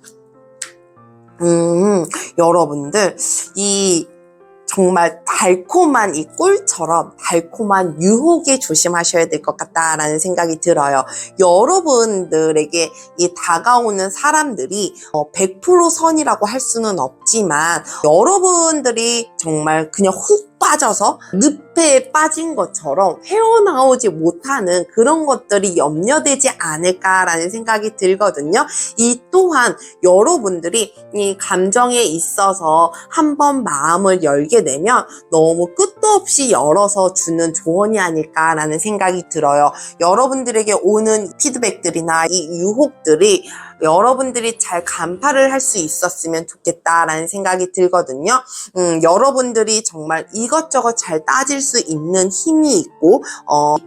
여러분들 이 정말 달콤한 이 꿀처럼 달콤한 유혹에 조심하셔야 될 것 같다라는 생각이 들어요. 여러분들에게 이 다가오는 사람들이 100% 선이라고 할 수는 없지만 여러분들이 정말 그냥 훅 빠져서 늪에 빠진 것처럼 헤어나오지 못하는 그런 것들이 염려되지 않을까라는 생각이 들거든요. 이 또한 여러분들이 이 감정에 있어서 한번 마음을 열게 되면 너무 끝도 없이 열어서 주는 조언이 아닐까라는 생각이 들어요. 여러분들에게 오는 피드백들이나 이 유혹들이 여러분들이 잘 간파를 할 수 있었으면 좋겠다라는 생각이 들거든요. 여러분들이 정말 이것저것 잘 따질 수 있는 힘이 있고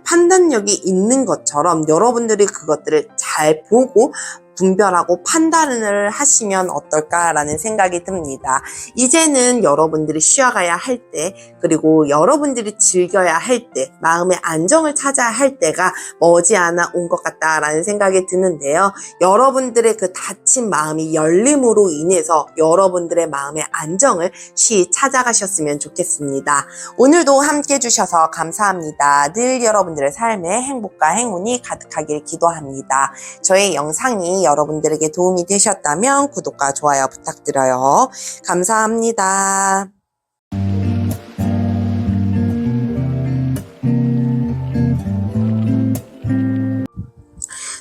판단력이 있는 것처럼 여러분들이 그것들을 잘 보고 분별하고 판단을 하시면 어떨까라는 생각이 듭니다. 이제는 여러분들이 쉬어가야 할 때, 그리고 여러분들이 즐겨야 할 때, 마음의 안정을 찾아야 할 때가 머지않아 온 것 같다라는 생각이 드는데요. 여러분들의 그 닫힌 마음이 열림으로 인해서 여러분들의 마음의 안정을 쉬이 찾아가셨으면 좋겠습니다. 오늘도 함께 해주셔서 감사합니다. 늘 여러분들의 삶에 행복과 행운이 가득하길 기도합니다. 저의 영상이 여러분들에게 도움이 되셨다면 구독과 좋아요 부탁드려요. 감사합니다.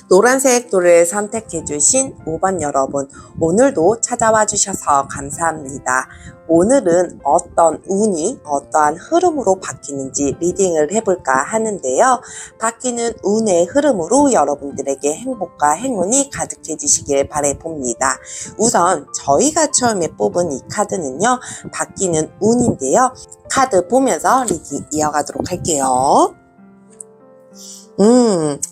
노란색 돌을 선택해주신 5번 여러분, 오늘도 찾아와 주셔서 감사합니다. 오늘은 어떤 운이 어떠한 흐름으로 바뀌는지 리딩을 해볼까 하는데요. 바뀌는 운의 흐름으로 여러분들에게 행복과 행운이 가득해지시길 바라봅니다. 우선 저희가 처음에 뽑은 이 카드는요, 바뀌는 운인데요. 카드 보면서 리딩 이어가도록 할게요.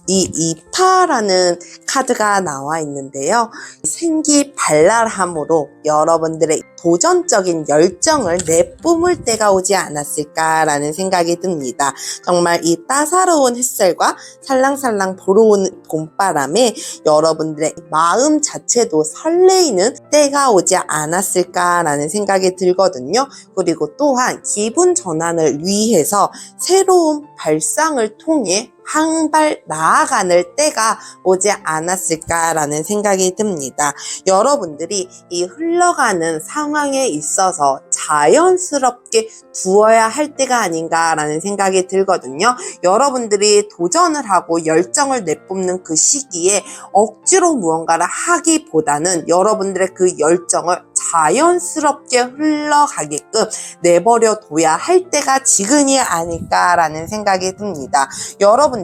이 2파라는 카드가 나와 있는데요. 생기발랄함으로 여러분들의 도전적인 열정을 내뿜을 때가 오지 않았을까라는 생각이 듭니다. 정말 이 따사로운 햇살과 살랑살랑 불어오는 봄바람에 여러분들의 마음 자체도 설레이는 때가 오지 않았을까라는 생각이 들거든요. 그리고 또한 기분 전환을 위해서 새로운 발상을 통해 한 발 나아가는 때가 오지 않았을까라는 생각이 듭니다. 여러분들이 이 흘러가는 상황에 있어서 자연스럽게 두어야 할 때가 아닌가라는 생각이 들거든요. 여러분들이 도전을 하고 열정을 내뿜는 그 시기에 억지로 무언가를 하기보다는 여러분들의 그 열정을 자연스럽게 흘러가게끔 내버려 둬야 할 때가 지금이 아닐까라는 생각이 듭니다. 여러분들이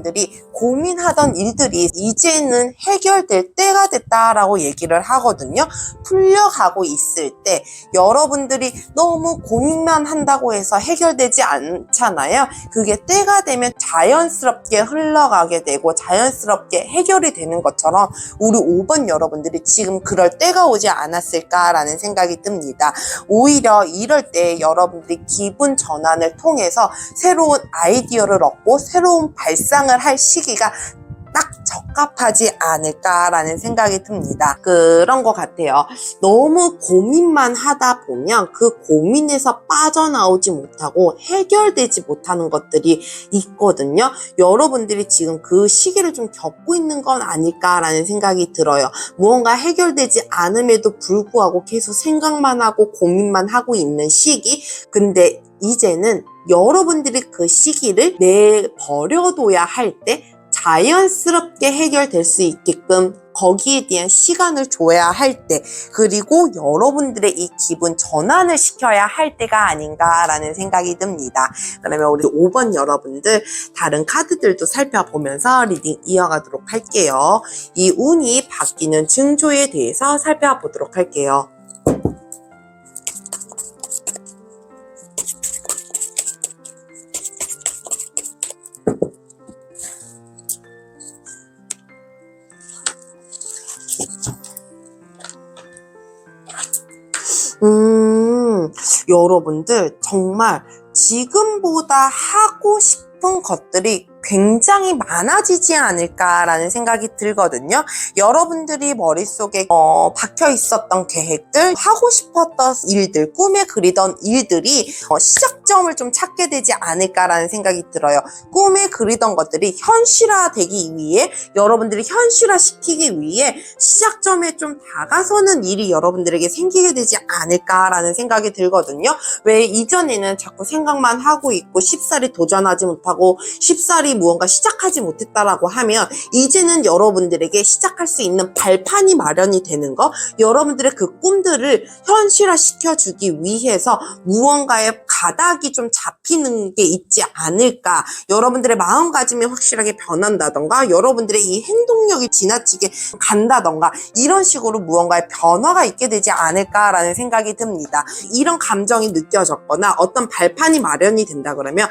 고민하던 일들이 이제는 해결될 때가 됐다라고 얘기를 하거든요. 풀려가고 있을 때 여러분들이 너무 고민만 한다고 해서 해결되지 않잖아요. 그게 때가 되면 자연스럽게 흘러가게 되고 자연스럽게 해결이 되는 것처럼 우리 5번 여러분들이 지금 그럴 때가 오지 않았을까라는 생각이 듭니다. 오히려 이럴 때 여러분들이 기분 전환을 통해서 새로운 아이디어를 얻고 새로운 발상을 할 시기가 딱 적합하지 않을까라는 생각이 듭니다. 그런 것 같아요. 너무 고민만 하다 보면 그 고민에서 빠져나오지 못하고 해결되지 못하는 것들이 있거든요. 여러분들이 지금 그 시기를 좀 겪고 있는 건 아닐까라는 생각이 들어요. 무언가 해결되지 않음에도 불구하고 계속 생각만 하고 고민만 하고 있는 시기. 근데 이제는 여러분들이 그 시기를 내버려둬야 할 때 자연스럽게 해결될 수 있게끔 거기에 대한 시간을 줘야 할 때, 그리고 여러분들의 이 기분 전환을 시켜야 할 때가 아닌가라는 생각이 듭니다. 그러면 우리 5번 여러분들 다른 카드들도 살펴보면서 리딩 이어가도록 할게요. 이 운이 바뀌는 징조에 대해서 살펴보도록 할게요. 여러분들 정말 지금보다 하고 싶은 것들이 굉장히 많아지지 않을까라는 생각이 들거든요. 여러분들이 머릿속에 박혀 있었던 계획들, 하고 싶었던 일들, 꿈에 그리던 일들이 시작점을 좀 찾게 되지 않을까라는 생각이 들어요. 꿈에 그리던 것들이 현실화되기 위해, 여러분들이 현실화시키기 위해 시작점에 좀 다가서는 일이 여러분들에게 생기게 되지 않을까라는 생각이 들거든요. 왜 이전에는 자꾸 생각만 하고 있고 쉽사리 도전하지 못하고 쉽사리 무언가 시작하지 못했다라고 하면 이제는 여러분들에게 시작할 수 있는 발판이 마련이 되는 거, 여러분들의 그 꿈들을 현실화 시켜주기 위해서 무언가의 가닥이 좀 잡히는 게 있지 않을까, 여러분들의 마음가짐이 확실하게 변한다던가 여러분들의 이 행동력이 지나치게 간다던가 이런 식으로 무언가의 변화가 있게 되지 않을까라는 생각이 듭니다. 이런 감정이 느껴졌거나 어떤 발판이 마련이 된다 그러면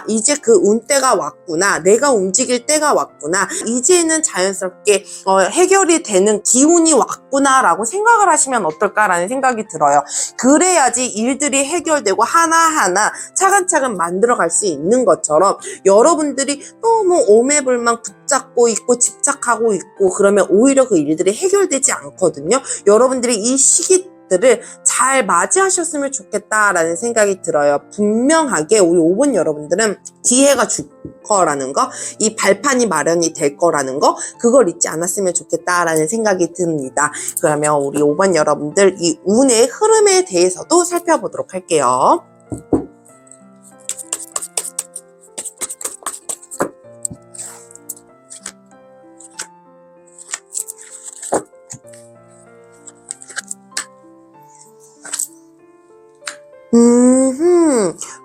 이제 그 운때가 왔구나, 내가 움직일 때가 왔구나, 이제는 자연스럽게 해결이 되는 기운이 왔구나 라고 생각을 하시면 어떨까라는 생각이 들어요. 그래야지 일들이 해결되고 하나하나 차근차근 만들어갈 수 있는 것처럼 여러분들이 너무 오매불만 붙잡고 있고 집착하고 있고 그러면 오히려 그 일들이 해결되지 않거든요. 여러분들이 이 시기들을 잘 맞이하셨으면 좋겠다라는 생각이 들어요. 분명하게 우리 5번 여러분들은 기회가 줄 거라는 거, 이 발판이 마련이 될 거라는 거, 그걸 잊지 않았으면 좋겠다라는 생각이 듭니다. 그러면 우리 5번 여러분들 이 운의 흐름에 대해서도 살펴보도록 할게요.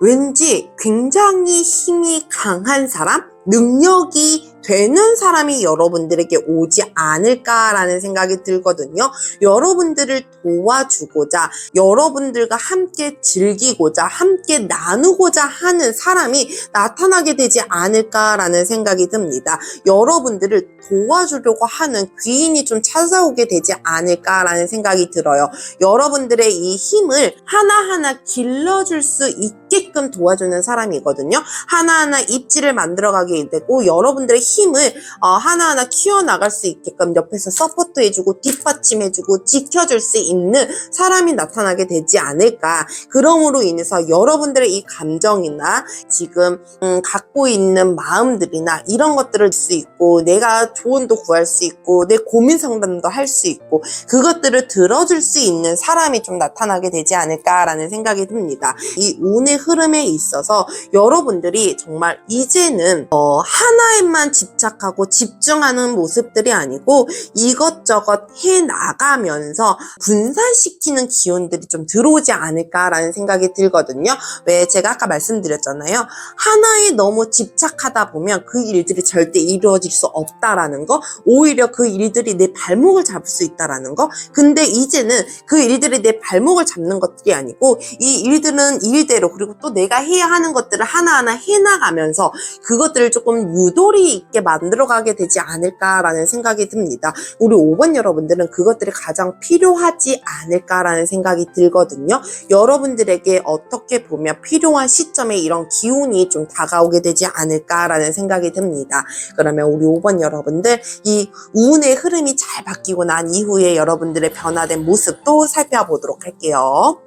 왠지 굉장히 힘이 강한 사람, 능력이 되는 사람이 여러분들에게 오지 않을까라는 생각이 들거든요. 여러분들을 도와주고자, 여러분들과 함께 즐기고자, 함께 나누고자 하는 사람이 나타나게 되지 않을까라는 생각이 듭니다. 여러분들을 도와주려고 하는 귀인이 좀 찾아오게 되지 않을까라는 생각이 들어요. 여러분들의 이 힘을 하나하나 길러줄 수 있게끔 도와주는 사람이거든요. 하나하나 입지를 만들어가게 되고 여러분들의 힘을 하나하나 키워나갈 수 있게끔 옆에서 서포트해주고 뒷받침해주고 지켜줄 수 있는 사람이 나타나게 되지 않을까. 그러므로 인해서 여러분들의 이 감정이나 지금 갖고 있는 마음들이나 이런 것들을 줄 수 있고 내가 조언도 구할 수 있고 내 고민 상담도 할 수 있고 그것들을 들어줄 수 있는 사람이 좀 나타나게 되지 않을까라는 생각이 듭니다. 이 운의 흐름에 있어서 여러분들이 정말 이제는 하나에만 집착하고 집중하는 모습들이 아니고 이것저것 해나가면서 분산시키는 기운들이 좀 들어오지 않을까라는 생각이 들거든요. 왜 제가 아까 말씀드렸잖아요. 하나에 너무 집착하다 보면 그 일들이 절대 이루어질 수 없다라는 거, 오히려 그 일들이 내 발목을 잡을 수 있다라는 거. 근데 이제는 그 일들이 내 발목을 잡는 것들이 아니고 이 일들은 일대로 그리고 또 내가 해야 하는 것들을 하나하나 해나가면서 그것들을 조금 유도리 있게 만들어가게 되지 않을까라는 생각이 듭니다. 우리 5번 여러분들은 그것들이 가장 필요하지 않을까라는 생각이 들거든요. 여러분들에게 어떻게 보면 필요한 시점에 이런 기운이 좀 다가오게 되지 않을까라는 생각이 듭니다. 그러면 우리 5번 여러분들 이 운의 흐름이 잘 바뀌고 난 이후에 여러분들의 변화된 모습도 살펴보도록 할게요.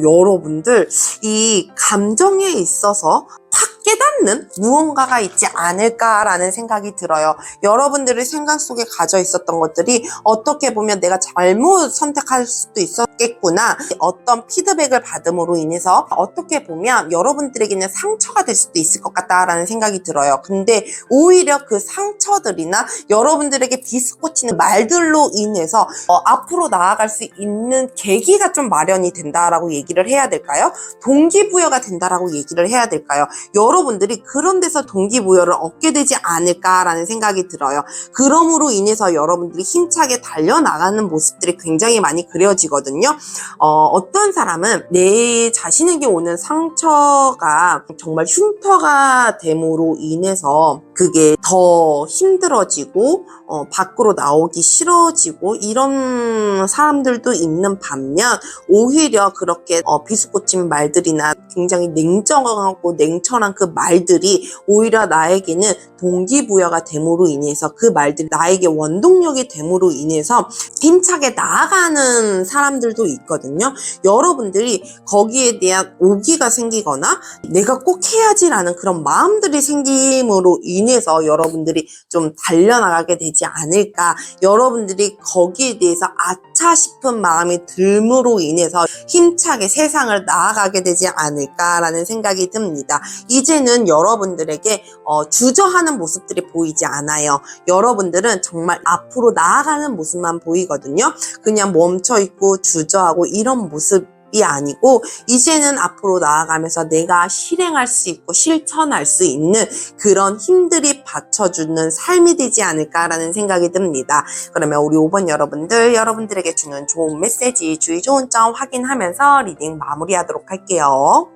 여러분들 이 감정에 있어서 확 깨닫는 무언가가 있지 않을까라는 생각이 들어요. 여러분들의 생각 속에 가져 있었던 것들이 어떻게 보면 내가 잘못 선택할 수도 있었겠구나. 어떤 피드백을 받음으로 인해서 어떻게 보면 여러분들에게는 상처가 될 수도 있을 것 같다라는 생각이 들어요. 근데 오히려 그 상처들이나 여러분들에게 비스꽂히는 말들로 인해서 앞으로 나아갈 수 있는 계기가 좀 마련이 된다라고 얘기를 해야 될까요? 동기부여가 된다라고 얘기를 해야 될까요? 여러분들이 그런 데서 동기부여를 얻게 되지 않을까라는 생각이 들어요. 그러므로 인해서 여러분들이 힘차게 달려나가는 모습들이 굉장히 많이 그려지거든요. 어떤 사람은 내 자신에게 오는 상처가 정말 흉터가 됨으로 인해서 그게 더 힘들어지고 밖으로 나오기 싫어지고 이런 사람들도 있는 반면 오히려 그렇게 비수꽂힌 말들이나 굉장히 냉정하고 냉철한 그 말들이 오히려 나에게는 동기부여가 됨으로 인해서 그 말들이 나에게 원동력이 됨으로 인해서 힘차게 나아가는 사람들도 있거든요. 여러분들이 거기에 대한 오기가 생기거나 내가 꼭 해야지라는 그런 마음들이 생김으로 인해서 여러분들이 좀 달려나가게 되지 않을까. 여러분들이 거기에 대해서 아차 싶은 마음이 들므로 인해서 힘차게 세상을 나아가게 되지 않을까라는 생각이 듭니다. 이제는 여러분들에게 주저하는 모습들이 보이지 않아요. 여러분들은 정말 앞으로 나아가는 모습만 보이거든요. 그냥 멈춰있고 주저하고 이런 모습이 아니고 이제는 앞으로 나아가면서 내가 실행할 수 있고 실천할 수 있는 그런 힘들이 받쳐주는 삶이 되지 않을까라는 생각이 듭니다. 그러면 우리 5번 여러분들, 여러분들에게 주는 좋은 메시지, 주의 좋은 점 확인하면서 리딩 마무리하도록 할게요.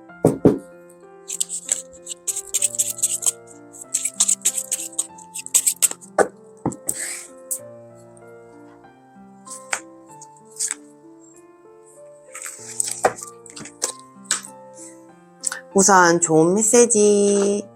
우선 좋은 메시지.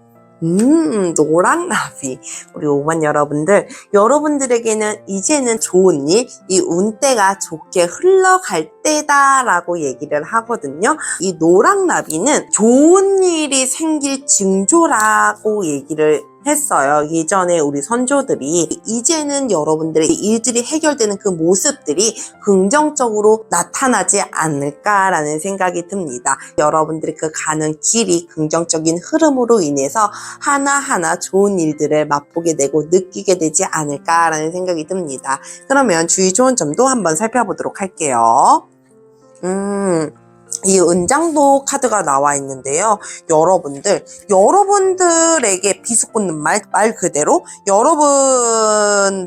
노랑나비. 우리 5번 여러분들, 여러분들에게는 이제는 좋은 일, 이 운때가 좋게 흘러갈 때다라고 얘기를 하거든요. 이 노랑나비는 좋은 일이 생길 징조라고 얘기를 했어요. 예전에 우리 선조들이. 이제는 여러분들의 일들이 해결되는 그 모습들이 긍정적으로 나타나지 않을까라는 생각이 듭니다. 여러분들이 그 가는 길이 긍정적인 흐름으로 인해서 하나하나 좋은 일들을 맛보게 되고 느끼게 되지 않을까라는 생각이 듭니다. 그러면 주의 좋은 점도 한번 살펴보도록 할게요. 이 은장도 카드가 나와 있는데요. 여러분들에게 비수꽂는 말 그대로 여러분들이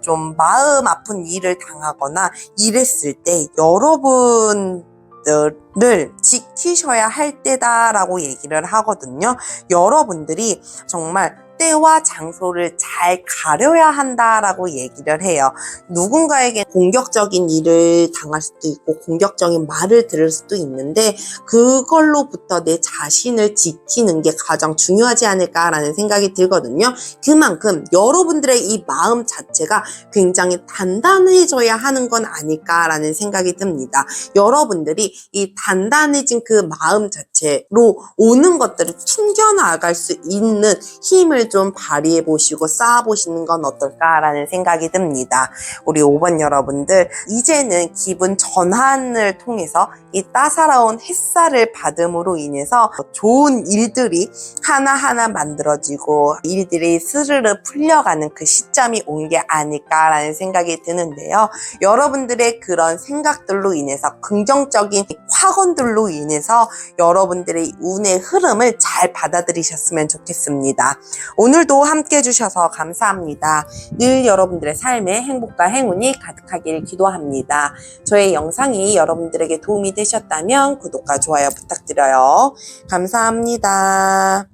좀 마음 아픈 일을 당하거나 이랬을 때 여러분들을 지키셔야 할 때다라고 얘기를 하거든요. 여러분들이 정말 때와 장소를 잘 가려야 한다라고 얘기를 해요. 누군가에게 공격적인 일을 당할 수도 있고 공격적인 말을 들을 수도 있는데 그걸로부터 내 자신을 지키는 게 가장 중요하지 않을까라는 생각이 들거든요. 그만큼 여러분들의 이 마음 자체가 굉장히 단단해져야 하는 건 아닐까라는 생각이 듭니다. 여러분들이 이 단단해진 그 마음 자체로 오는 것들을 튕겨나갈 수 있는 힘을 좀 발휘해 보시고 쌓아 보시는 건 어떨까라는 생각이 듭니다. 우리 5번 여러분들, 이제는 기분 전환을 통해서 이 따사로운 햇살을 받음으로 인해서 좋은 일들이 하나하나 만들어지고 일들이 스르르 풀려가는 그 시점이 온 게 아닐까라는 생각이 드는데요. 여러분들의 그런 생각들로 인해서 긍정적인 확언들로 인해서 여러분들의 운의 흐름을 잘 받아들이셨으면 좋겠습니다. 오늘도 함께 해주셔서 감사합니다. 늘 여러분들의 삶에 행복과 행운이 가득하길 기도합니다. 저의 영상이 여러분들에게 도움이 되셨다면 구독과 좋아요 부탁드려요. 감사합니다.